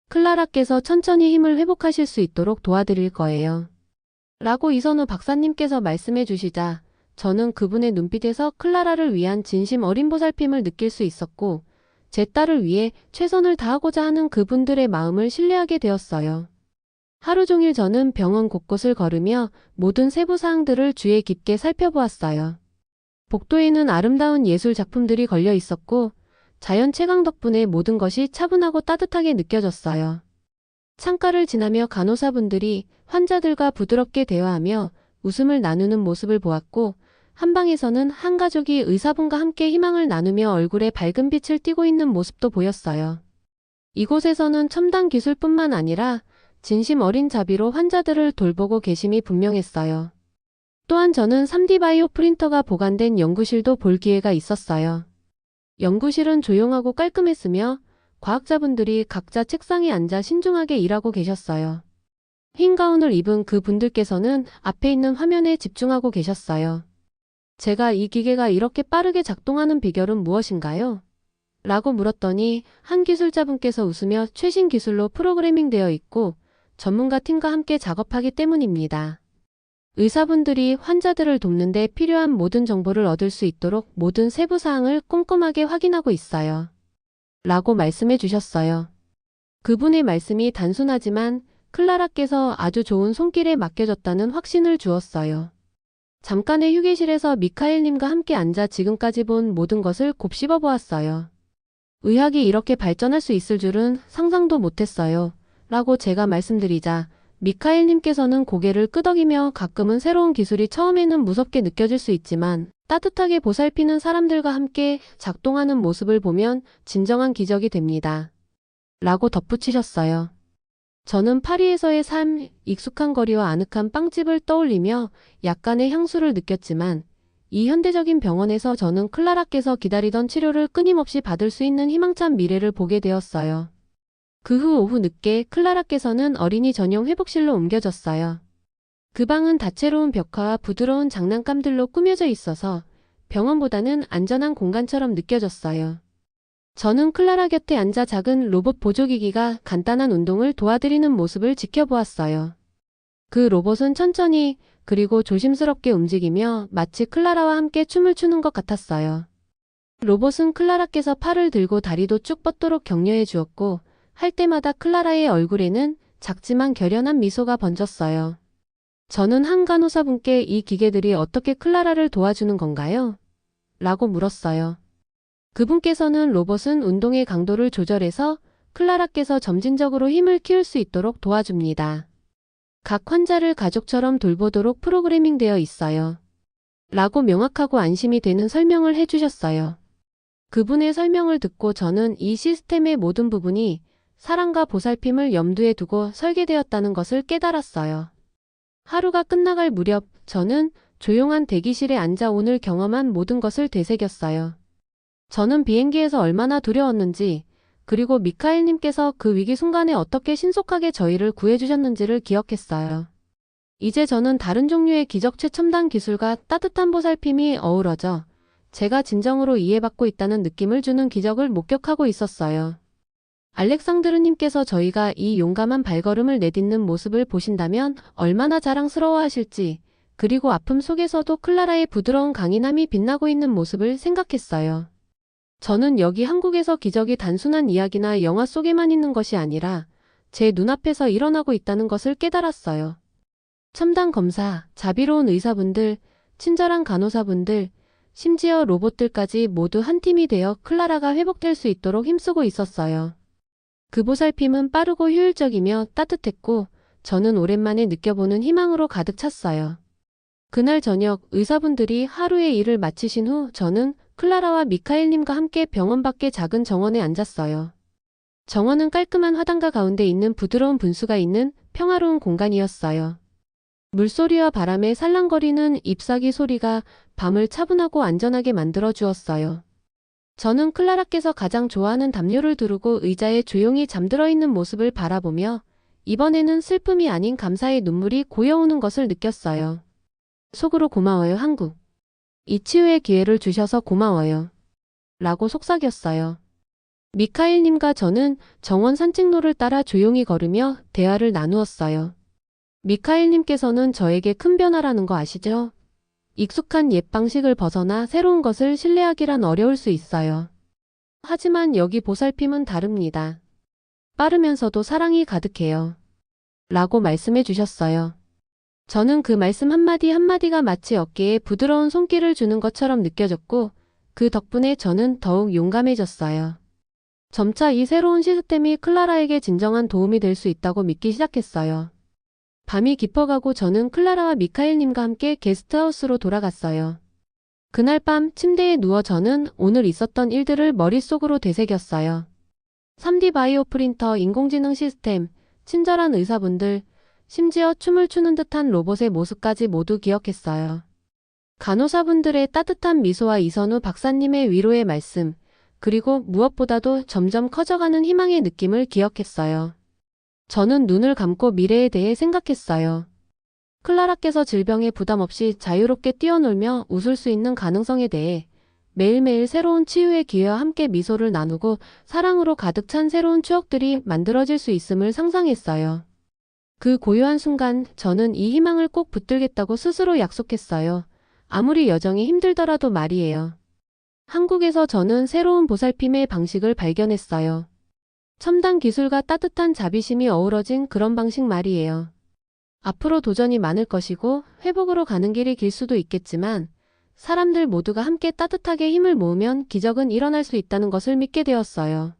클라라께서 천천히 힘을 회복하실 수 있도록 도와드릴 거예요. 라고 이선우 박사님께서 말씀해 주시자 저는 그분의 눈빛에서 클라라를 위한 진심 어린 보살핌을 느낄 수 있었고 제 딸을 위해 최선을 다하고자 하는 그분들의 마음을 신뢰하게 되었어요. 하루 종일 저는 병원 곳곳을 걸으며 모든 세부 사항들을 주의 깊게 살펴보았어요. 복도에는 아름다운 예술 작품들이 걸려 있었고 자연 채광 덕분에 모든 것이 차분하고 따뜻하게 느껴졌어요. 창가를 지나며 간호사분들이 환자들과 부드럽게 대화하며 웃음을 나누는 모습을 보았고, 한방에서는 한 가족이 의사분과 함께 희망을 나누며 얼굴에 밝은 빛을 띠고 있는 모습도 보였어요. 이곳에서는 첨단 기술뿐만 아니라 진심 어린 자비로 환자들을 돌보고 계심이 분명했어요. 또한 저는 3D 바이오 프린터가 보관된 연구실도 볼 기회가 있었어요. 연구실은 조용하고 깔끔했으며 과학자분들이 각자 책상에 앉아 신중하게 일하고 계셨어요. 흰 가운을 입은 그 분들께서는 앞에 있는 화면에 집중하고 계셨어요. 제가 이 기계가 이렇게 빠르게 작동하는 비결은 무엇인가요? 라고 물었더니 한 기술자분께서 웃으며 최신 기술로 프로그래밍 되어 있고 전문가 팀과 함께 작업하기 때문입니다. 의사분들이 환자들을 돕는데 필요한 모든 정보를 얻을 수 있도록 모든 세부 사항을 꼼꼼하게 확인하고 있어요. 라고 말씀해 주셨어요. 그분의 말씀이 단순하지만 클라라께서 아주 좋은 손길에 맡겨졌다는 확신을 주었어요. 잠깐의 휴게실에서 미카엘님과 함께 앉아 지금까지 본 모든 것을 곱씹어 보았어요. 의학이 이렇게 발전할 수 있을 줄은 상상도 못했어요. 라고 제가 말씀드리자 미카엘님께서는 고개를 끄덕이며 가끔은 새로운 기술이 처음에는 무섭게 느껴질 수 있지만 따뜻하게 보살피는 사람들과 함께 작동하는 모습을 보면 진정한 기적이 됩니다. 라고 덧붙이셨어요. 저는 파리에서의 삶, 익숙한 거리와 아늑한 빵집을 떠올리며 약간의 향수를 느꼈지만 이 현대적인 병원에서 저는 클라라께서 기다리던 치료를 끊임없이 받을 수 있는 희망찬 미래를 보게 되었어요. 그 후 오후 늦게 클라라께서는 어린이 전용 회복실로 옮겨졌어요. 그 방은 다채로운 벽화와 부드러운 장난감들로 꾸며져 있어서 병원보다는 안전한 공간처럼 느껴졌어요. 저는 클라라 곁에 앉아 작은 로봇 보조기기가 간단한 운동을 도와드리는 모습을 지켜보았어요. 그 로봇은 천천히 그리고 조심스럽게 움직이며 마치 클라라와 함께 춤을 추는 것 같았어요. 로봇은 클라라께서 팔을 들고 다리도 쭉 뻗도록 격려해 주었고 할 때마다 클라라의 얼굴에는 작지만 결연한 미소가 번졌어요. 저는 한 간호사분께 이 기계들이 어떻게 클라라를 도와주는 건가요? 라고 물었어요. 그분께서는 로봇은 운동의 강도를 조절해서 클라라께서 점진적으로 힘을 키울 수 있도록 도와줍니다. 각 환자를 가족처럼 돌보도록 프로그래밍 되어 있어요. 라고 명확하고 안심이 되는 설명을 해주셨어요. 그분의 설명을 듣고 저는 이 시스템의 모든 부분이 사랑과 보살핌을 염두에 두고 설계되었다는 것을 깨달았어요. 하루가 끝나갈 무렵 저는 조용한 대기실에 앉아 오늘 경험한 모든 것을 되새겼어요. 저는 비행기에서 얼마나 두려웠는지 그리고 미카엘님께서 그 위기 순간에 어떻게 신속하게 저희를 구해주셨는지를 기억했어요. 이제 저는 다른 종류의 기적 최첨단 기술과 따뜻한 보살핌이 어우러져 제가 진정으로 이해받고 있다는 느낌을 주는 기적을 목격하고 있었어요. 알렉상드르님께서 저희가 이 용감한 발걸음을 내딛는 모습을 보신다면 얼마나 자랑스러워하실지 그리고 아픔 속에서도 클라라의 부드러운 강인함이 빛나고 있는 모습을 생각했어요. 저는 여기 한국에서 기적이 단순한 이야기나 영화 속에만 있는 것이 아니라 제 눈앞에서 일어나고 있다는 것을 깨달았어요. 첨단 검사, 자비로운 의사분들, 친절한 간호사분들, 심지어 로봇들까지 모두 한 팀이 되어 클라라가 회복될 수 있도록 힘쓰고 있었어요. 그 보살핌은 빠르고 효율적이며 따뜻했고 저는 오랜만에 느껴보는 희망으로 가득 찼어요. 그날 저녁 의사분들이 하루의 일을 마치신 후 저는 클라라와 미카엘님과 함께 병원 밖의 작은 정원에 앉았어요. 정원은 깔끔한 화단가 가운데 있는 부드러운 분수가 있는 평화로운 공간이었어요. 물소리와 바람에 살랑거리는 잎사귀 소리가 밤을 차분하고 안전하게 만들어 주었어요. 저는 클라라께서 가장 좋아하는 담요를 두르고 의자에 조용히 잠들어 있는 모습을 바라보며 이번에는 슬픔이 아닌 감사의 눈물이 고여오는 것을 느꼈어요. 속으로 고마워요, 한국. 이 치유의 기회를 주셔서 고마워요. 라고 속삭였어요. 미카엘님과 저는 정원 산책로를 따라 조용히 걸으며 대화를 나누었어요. 미카엘님께서는 저에게 큰 변화라는 거 아시죠? 익숙한 옛 방식을 벗어나 새로운 것을 신뢰하기란 어려울 수 있어요. 하지만 여기 보살핌은 다릅니다. 빠르면서도 사랑이 가득해요. 라고 말씀해 주셨어요. 저는 그 말씀 한마디 한마디가 마치 어깨에 부드러운 손길을 주는 것처럼 느껴졌고 그 덕분에 저는 더욱 용감해졌어요. 점차 이 새로운 시스템이 클라라에게 진정한 도움이 될 수 있다고 믿기 시작했어요. 밤이 깊어가고 저는 클라라와 미카엘님과 함께 게스트하우스로 돌아갔어요. 그날 밤 침대에 누워 저는 오늘 있었던 일들을 머릿속으로 되새겼어요. 3D 바이오 프린터, 인공지능 시스템, 친절한 의사분들, 심지어 춤을 추는 듯한 로봇의 모습까지 모두 기억했어요. 간호사분들의 따뜻한 미소와 이선우 박사님의 위로의 말씀, 그리고 무엇보다도 점점 커져가는 희망의 느낌을 기억했어요. 저는 눈을 감고 미래에 대해 생각했어요. 클라라께서 질병에 부담 없이 자유롭게 뛰어놀며 웃을 수 있는 가능성에 대해, 매일매일 새로운 치유의 기회와 함께 미소를 나누고 사랑으로 가득 찬 새로운 추억들이 만들어질 수 있음을 상상했어요. 그 고요한 순간 저는 이 희망을 꼭 붙들겠다고 스스로 약속했어요. 아무리 여정이 힘들더라도 말이에요. 한국에서 저는 새로운 보살핌의 방식을 발견했어요. 첨단 기술과 따뜻한 자비심이 어우러진 그런 방식 말이에요. 앞으로 도전이 많을 것이고 회복으로 가는 길이 길 수도 있겠지만 사람들 모두가 함께 따뜻하게 힘을 모으면 기적은 일어날 수 있다는 것을 믿게 되었어요.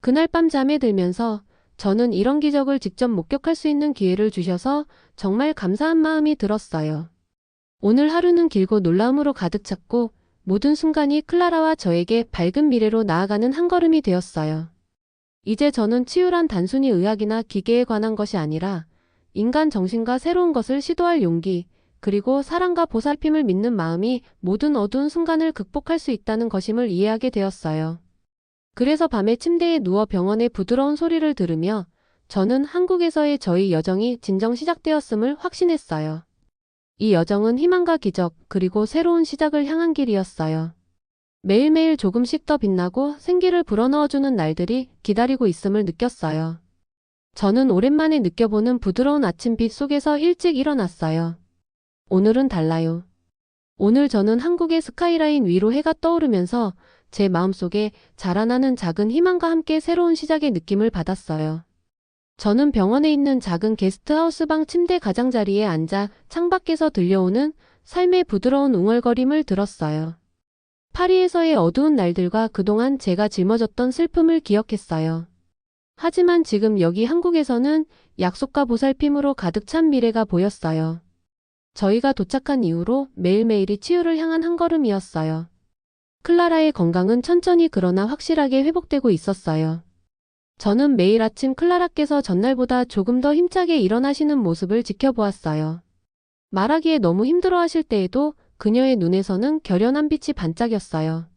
그날 밤 잠에 들면서 저는 이런 기적을 직접 목격할 수 있는 기회를 주셔서 정말 감사한 마음이 들었어요. 오늘 하루는 길고 놀라움으로 가득 찼고 모든 순간이 클라라와 저에게 밝은 미래로 나아가는 한 걸음이 되었어요. 이제 저는 치유란 단순히 의학이나 기계에 관한 것이 아니라 인간 정신과 새로운 것을 시도할 용기, 그리고 사랑과 보살핌을 믿는 마음이 모든 어두운 순간을 극복할 수 있다는 것임을 이해하게 되었어요. 그래서 밤에 침대에 누워 병원의 부드러운 소리를 들으며 저는 한국에서의 저희 여정이 진정 시작되었음을 확신했어요. 이 여정은 희망과 기적, 그리고 새로운 시작을 향한 길이었어요. 매일매일 조금씩 더 빛나고 생기를 불어넣어주는 날들이 기다리고 있음을 느꼈어요. 저는 오랜만에 느껴보는 부드러운 아침빛 속에서 일찍 일어났어요. 오늘은 달라요. 오늘 저는 한국의 스카이라인 위로 해가 떠오르면서 제 마음속에 자라나는 작은 희망과 함께 새로운 시작의 느낌을 받았어요. 저는 병원에 있는 작은 게스트하우스 방 침대 가장자리에 앉아 창밖에서 들려오는 삶의 부드러운 웅얼거림을 들었어요. 파리에서의 어두운 날들과 그동안 제가 짊어졌던 슬픔을 기억했어요. 하지만 지금 여기 한국에서는 약속과 보살핌으로 가득 찬 미래가 보였어요. 저희가 도착한 이후로 매일매일이 치유를 향한 한 걸음이었어요. 클라라의 건강은 천천히 그러나 확실하게 회복되고 있었어요. 저는 매일 아침 클라라께서 전날보다 조금 더 힘차게 일어나시는 모습을 지켜보았어요. 말하기에 너무 힘들어하실 때에도 그녀의 눈에서는 결연한 빛이 반짝였어요.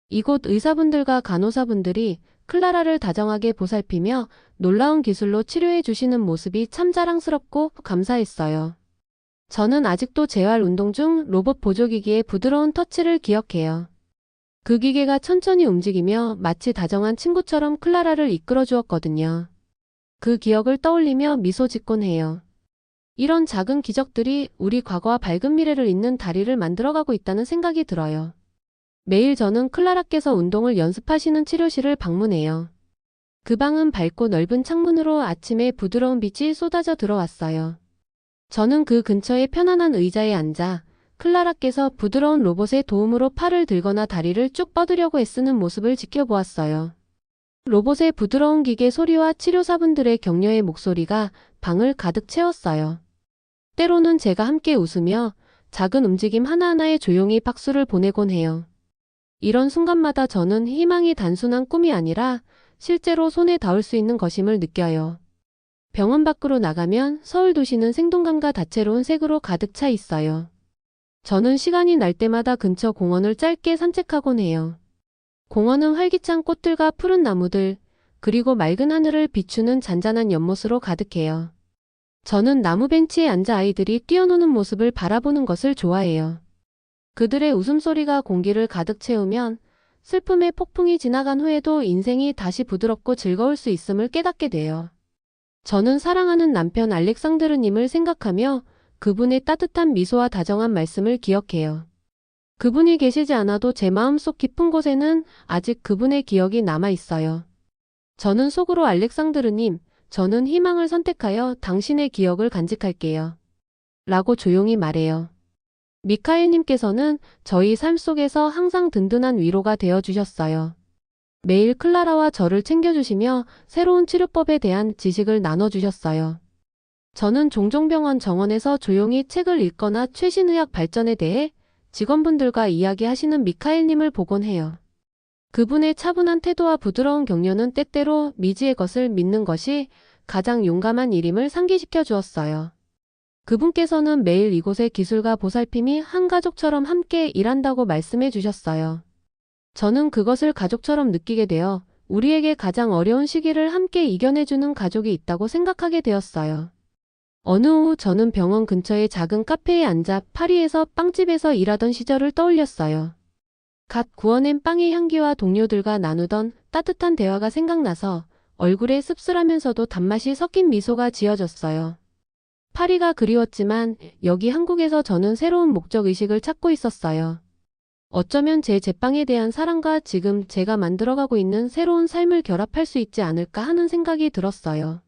이곳 의사분들과 간호사분들이 클라라를 다정하게 보살피며 놀라운 기술로 치료해 주시는 모습이 참 자랑스럽고 감사했어요. 저는 아직도 재활 운동 중 로봇 보조기기의 부드러운 터치를 기억해요. 그 기계가 천천히 움직이며 마치 다정한 친구처럼 클라라를 이끌어 주었거든요. 그 기억을 떠올리며 미소 짓곤 해요. 이런 작은 기적들이 우리 과거와 밝은 미래를 잇는 다리를 만들어가고 있다는 생각이 들어요. 매일 저는 클라라께서 운동을 연습하시는 치료실을 방문해요. 그 방은 밝고 넓은 창문으로 아침에 부드러운 빛이 쏟아져 들어왔어요. 저는 그 근처의 편안한 의자에 앉아 클라라께서 부드러운 로봇의 도움으로 팔을 들거나 다리를 쭉 뻗으려고 애쓰는 모습을 지켜보았어요. 로봇의 부드러운 기계 소리와 치료사분들의 격려의 목소리가 방을 가득 채웠어요. 때로는 제가 함께 웃으며 작은 움직임 하나하나에 조용히 박수를 보내곤 해요. 이런 순간마다 저는 희망이 단순한 꿈이 아니라 실제로 손에 닿을 수 있는 것임을 느껴요. 병원 밖으로 나가면 서울 도시는 생동감과 다채로운 색으로 가득 차 있어요. 저는 시간이 날 때마다 근처 공원을 짧게 산책하곤 해요. 공원은 활기찬 꽃들과 푸른 나무들, 그리고 맑은 하늘을 비추는 잔잔한 연못으로 가득해요. 저는 나무 벤치에 앉아 아이들이 뛰어노는 모습을 바라보는 것을 좋아해요. 그들의 웃음소리가 공기를 가득 채우면 슬픔의 폭풍이 지나간 후에도 인생이 다시 부드럽고 즐거울 수 있음을 깨닫게 돼요. 저는 사랑하는 남편 알렉상드르님을 생각하며 그분의 따뜻한 미소와 다정한 말씀을 기억해요. 그분이 계시지 않아도 제 마음속 깊은 곳에는 아직 그분의 기억이 남아 있어요. 저는 속으로 알렉상드르님, 저는 희망을 선택하여 당신의 기억을 간직할게요. 라고 조용히 말해요. 미카엘님께서는 저희 삶 속에서 항상 든든한 위로가 되어 주셨어요. 매일 클라라와 저를 챙겨주시며 새로운 치료법에 대한 지식을 나눠주셨어요. 저는 종종 병원 정원에서 조용히 책을 읽거나 최신 의학 발전에 대해 직원분들과 이야기하시는 미카엘님을 보곤 해요. 그분의 차분한 태도와 부드러운 격려는 때때로 미지의 것을 믿는 것이 가장 용감한 일임을 상기시켜 주었어요. 그분께서는 매일 이곳의 기술과 보살핌이 한 가족처럼 함께 일한다고 말씀해 주셨어요. 저는 그것을 가족처럼 느끼게 되어 우리에게 가장 어려운 시기를 함께 이겨내주는 가족이 있다고 생각하게 되었어요. 어느 오후 저는 병원 근처의 작은 카페에 앉아 파리에서 빵집에서 일하던 시절을 떠올렸어요. 갓 구워낸 빵의 향기와 동료들과 나누던 따뜻한 대화가 생각나서 얼굴에 씁쓸하면서도 단맛이 섞인 미소가 지어졌어요. 파리가 그리웠지만 여기 한국에서 저는 새로운 목적의식을 찾고 있었어요. 어쩌면 제 제빵에 대한 사랑과 지금 제가 만들어가고 있는 새로운 삶을 결합할 수 있지 않을까 하는 생각이 들었어요.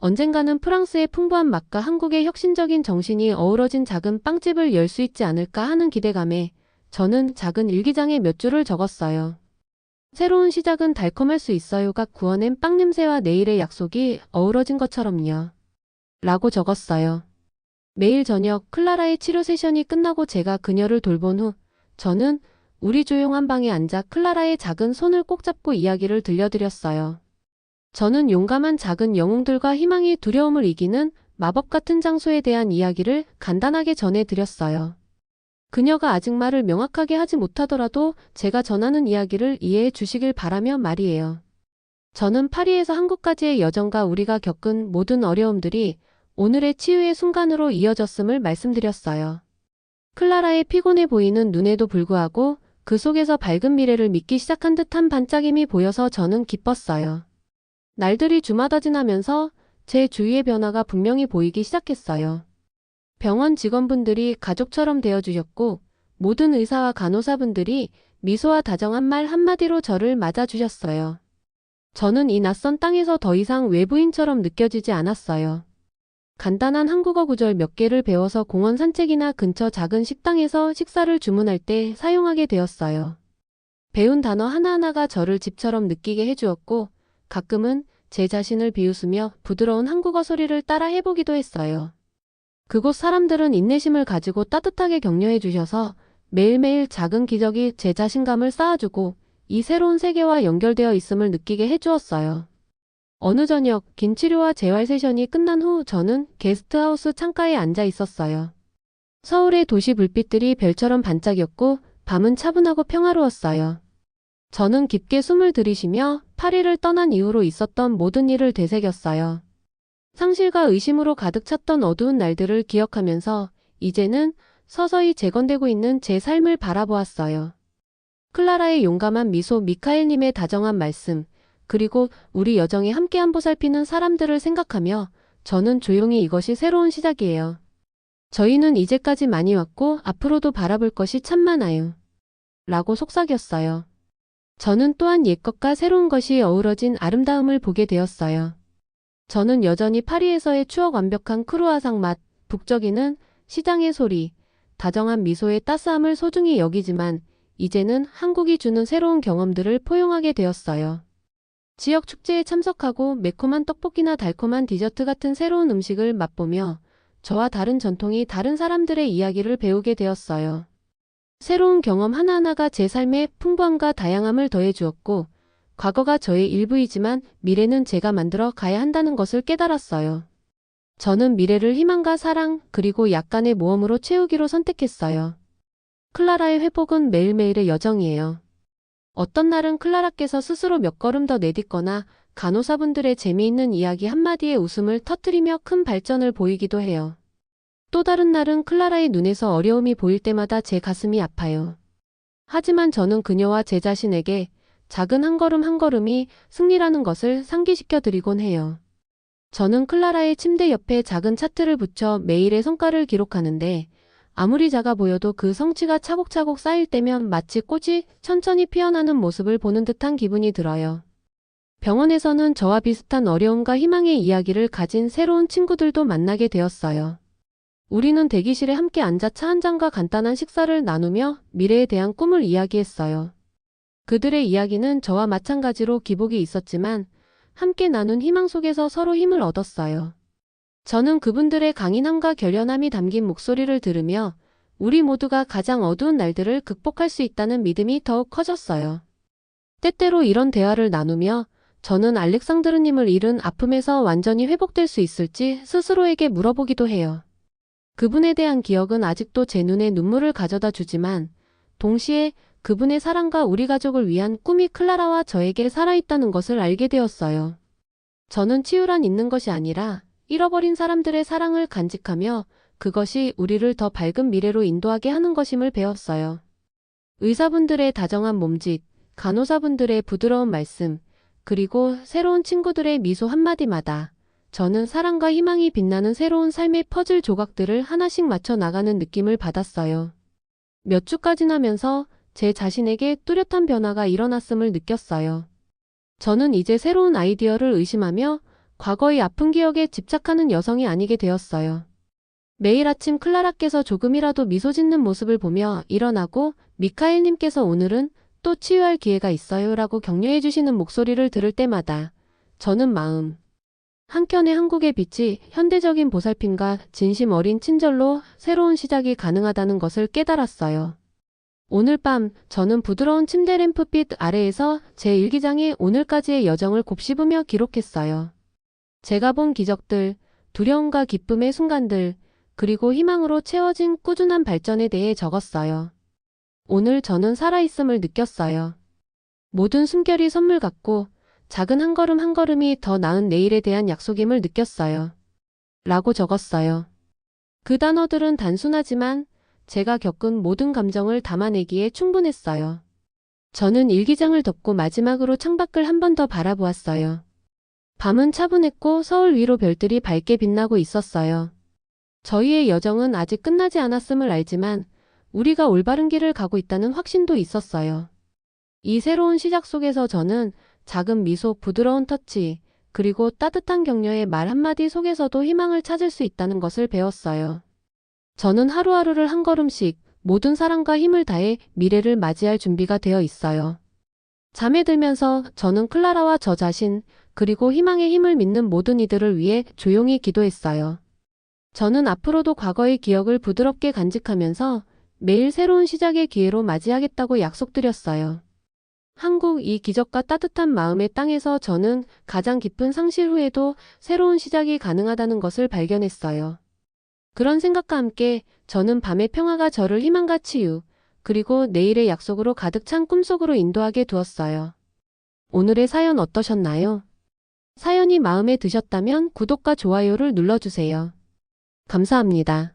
언젠가는 프랑스의 풍부한 맛과 한국의 혁신적인 정신이 어우러진 작은 빵집을 열 수 있지 않을까 하는 기대감에 저는 작은 일기장에 몇 줄을 적었어요. 새로운 시작은 달콤할 수 있어요가 구워낸 빵 냄새와 내일의 약속이 어우러진 것처럼요. 라고 적었어요. 매일 저녁 클라라의 치료 세션이 끝나고 제가 그녀를 돌본 후 저는 우리 조용한 방에 앉아 클라라의 작은 손을 꼭 잡고 이야기를 들려드렸어요. 저는 용감한 작은 영웅들과 희망이 두려움을 이기는 마법 같은 장소에 대한 이야기를 간단하게 전해드렸어요. 그녀가 아직 말을 명확하게 하지 못하더라도 제가 전하는 이야기를 이해해 주시길 바라며 말이에요. 저는 파리에서 한국까지의 여정과 우리가 겪은 모든 어려움들이 오늘의 치유의 순간으로 이어졌음을 말씀드렸어요. 클라라의 피곤해 보이는 눈에도 불구하고 그 속에서 밝은 미래를 믿기 시작한 듯한 반짝임이 보여서 저는 기뻤어요. 날들이 주마다 지나면서 제 주위의 변화가 분명히 보이기 시작했어요. 병원 직원분들이 가족처럼 되어주셨고 모든 의사와 간호사분들이 미소와 다정한 말 한마디로 저를 맞아주셨어요. 저는 이 낯선 땅에서 더 이상 외부인처럼 느껴지지 않았어요. 간단한 한국어 구절 몇 개를 배워서 공원 산책이나 근처 작은 식당에서 식사를 주문할 때 사용하게 되었어요. 배운 단어 하나하나가 저를 집처럼 느끼게 해주었고 가끔은 제 자신을 비웃으며 부드러운 한국어 소리를 따라 해보기도 했어요. 그곳 사람들은 인내심을 가지고 따뜻하게 격려해 주셔서 매일매일 작은 기적이 제 자신감을 쌓아주고 이 새로운 세계와 연결되어 있음을 느끼게 해주었어요. 어느 저녁 긴 치료와 재활 세션이 끝난 후 저는 게스트하우스 창가에 앉아 있었어요. 서울의 도시 불빛들이 별처럼 반짝였고 밤은 차분하고 평화로웠어요. 저는 깊게 숨을 들이쉬며 파리를 떠난 이후로 있었던 모든 일을 되새겼어요. 상실과 의심으로 가득 찼던 어두운 날들을 기억하면서 이제는 서서히 재건되고 있는 제 삶을 바라보았어요. 클라라의 용감한 미소, 미카엘님의 다정한 말씀, 그리고 우리 여정에 함께한 보살피는 사람들을 생각하며 저는 조용히 이것이 새로운 시작이에요. 저희는 이제까지 많이 왔고 앞으로도 바라볼 것이 참 많아요. 라고 속삭였어요. 저는 또한 옛것과 새로운 것이 어우러진 아름다움을 보게 되었어요. 저는 여전히 파리에서의 추억 완벽한 크루아상 맛, 북적이는 시장의 소리, 다정한 미소의 따스함을 소중히 여기지만 이제는 한국이 주는 새로운 경험들을 포용하게 되었어요. 지역 축제에 참석하고 매콤한 떡볶이나 달콤한 디저트 같은 새로운 음식을 맛보며 저와 다른 전통이 다른 사람들의 이야기를 배우게 되었어요. 새로운 경험 하나하나가 제 삶에 풍부함과 다양함을 더해 주었고 과거가 저의 일부이지만 미래는 제가 만들어 가야 한다는 것을 깨달았어요. 저는 미래를 희망과 사랑 그리고 약간의 모험으로 채우기로 선택했어요. 클라라의 회복은 매일매일의 여정이에요. 어떤 날은 클라라께서 스스로 몇 걸음 더 내딛거나 간호사분들의 재미있는 이야기 한마디에 웃음을 터뜨리며 큰 발전을 보이기도 해요. 또 다른 날은 클라라의 눈에서 어려움이 보일 때마다 제 가슴이 아파요. 하지만 저는 그녀와 제 자신에게 작은 한 걸음 한 걸음이 승리라는 것을 상기시켜 드리곤 해요. 저는 클라라의 침대 옆에 작은 차트를 붙여 매일의 성과를 기록하는데 아무리 작아 보여도 그 성취가 차곡차곡 쌓일 때면 마치 꽃이 천천히 피어나는 모습을 보는 듯한 기분이 들어요. 병원에서는 저와 비슷한 어려움과 희망의 이야기를 가진 새로운 친구들도 만나게 되었어요. 우리는 대기실에 함께 앉아 차 한 잔과 간단한 식사를 나누며 미래에 대한 꿈을 이야기했어요. 그들의 이야기는 저와 마찬가지로 기복이 있었지만 함께 나눈 희망 속에서 서로 힘을 얻었어요. 저는 그분들의 강인함과 결연함이 담긴 목소리를 들으며 우리 모두가 가장 어두운 날들을 극복할 수 있다는 믿음이 더욱 커졌어요. 때때로 이런 대화를 나누며 저는 알렉산드르님을 잃은 아픔에서 완전히 회복될 수 있을지 스스로에게 물어보기도 해요. 그분에 대한 기억은 아직도 제 눈에 눈물을 가져다 주지만 동시에 그분의 사랑과 우리 가족을 위한 꿈이 클라라와 저에게 살아있다는 것을 알게 되었어요. 저는 치유란 있는 것이 아니라 잃어버린 사람들의 사랑을 간직하며 그것이 우리를 더 밝은 미래로 인도하게 하는 것임을 배웠어요. 의사분들의 다정한 몸짓, 간호사분들의 부드러운 말씀, 그리고 새로운 친구들의 미소 한마디마다 저는 사랑과 희망이 빛나는 새로운 삶의 퍼즐 조각들을 하나씩 맞춰 나가는 느낌을 받았어요. 몇 주가 지나면서 제 자신에게 뚜렷한 변화가 일어났음을 느꼈어요. 저는 이제 새로운 아이디어를 의심하며 과거의 아픈 기억에 집착하는 여성이 아니게 되었어요. 매일 아침 클라라께서 조금이라도 미소 짓는 모습을 보며 일어나고 미카엘님께서 오늘은 또 치유할 기회가 있어요 라고 격려해 주시는 목소리를 들을 때마다 저는 마음 한켠에 한국의 빛이 현대적인 보살핌과 진심 어린 친절로 새로운 시작이 가능하다는 것을 깨달았어요. 오늘 밤 저는 부드러운 침대 램프빛 아래에서 제 일기장에 오늘까지의 여정을 곱씹으며 기록했어요. 제가 본 기적들, 두려움과 기쁨의 순간들, 그리고 희망으로 채워진 꾸준한 발전에 대해 적었어요. 오늘 저는 살아있음을 느꼈어요. 모든 숨결이 선물 같고 작은 한 걸음 한 걸음이 더 나은 내일에 대한 약속임을 느꼈어요. 라고 적었어요. 그 단어들은 단순하지만 제가 겪은 모든 감정을 담아내기에 충분했어요. 저는 일기장을 덮고 마지막으로 창밖을 한 번 더 바라보았어요. 밤은 차분했고 서울 위로 별들이 밝게 빛나고 있었어요. 저희의 여정은 아직 끝나지 않았음을 알지만 우리가 올바른 길을 가고 있다는 확신도 있었어요. 이 새로운 시작 속에서 저는 작은 미소, 부드러운 터치, 그리고 따뜻한 격려의 말 한마디 속에서도 희망을 찾을 수 있다는 것을 배웠어요. 저는 하루하루를 한 걸음씩 모든 사랑과 힘을 다해 미래를 맞이할 준비가 되어 있어요. 잠에 들면서 저는 클라라와 저 자신, 그리고 희망의 힘을 믿는 모든 이들을 위해 조용히 기도했어요. 저는 앞으로도 과거의 기억을 부드럽게 간직하면서 매일 새로운 시작의 기회로 맞이하겠다고 약속드렸어요. 한국 이 기적과 따뜻한 마음의 땅에서 저는 가장 깊은 상실 후에도 새로운 시작이 가능하다는 것을 발견했어요. 그런 생각과 함께 저는 밤의 평화가 저를 희망과 치유, 그리고 내일의 약속으로 가득 찬 꿈속으로 인도하게 두었어요. 오늘의 사연 어떠셨나요? 사연이 마음에 드셨다면 구독과 좋아요를 눌러주세요. 감사합니다.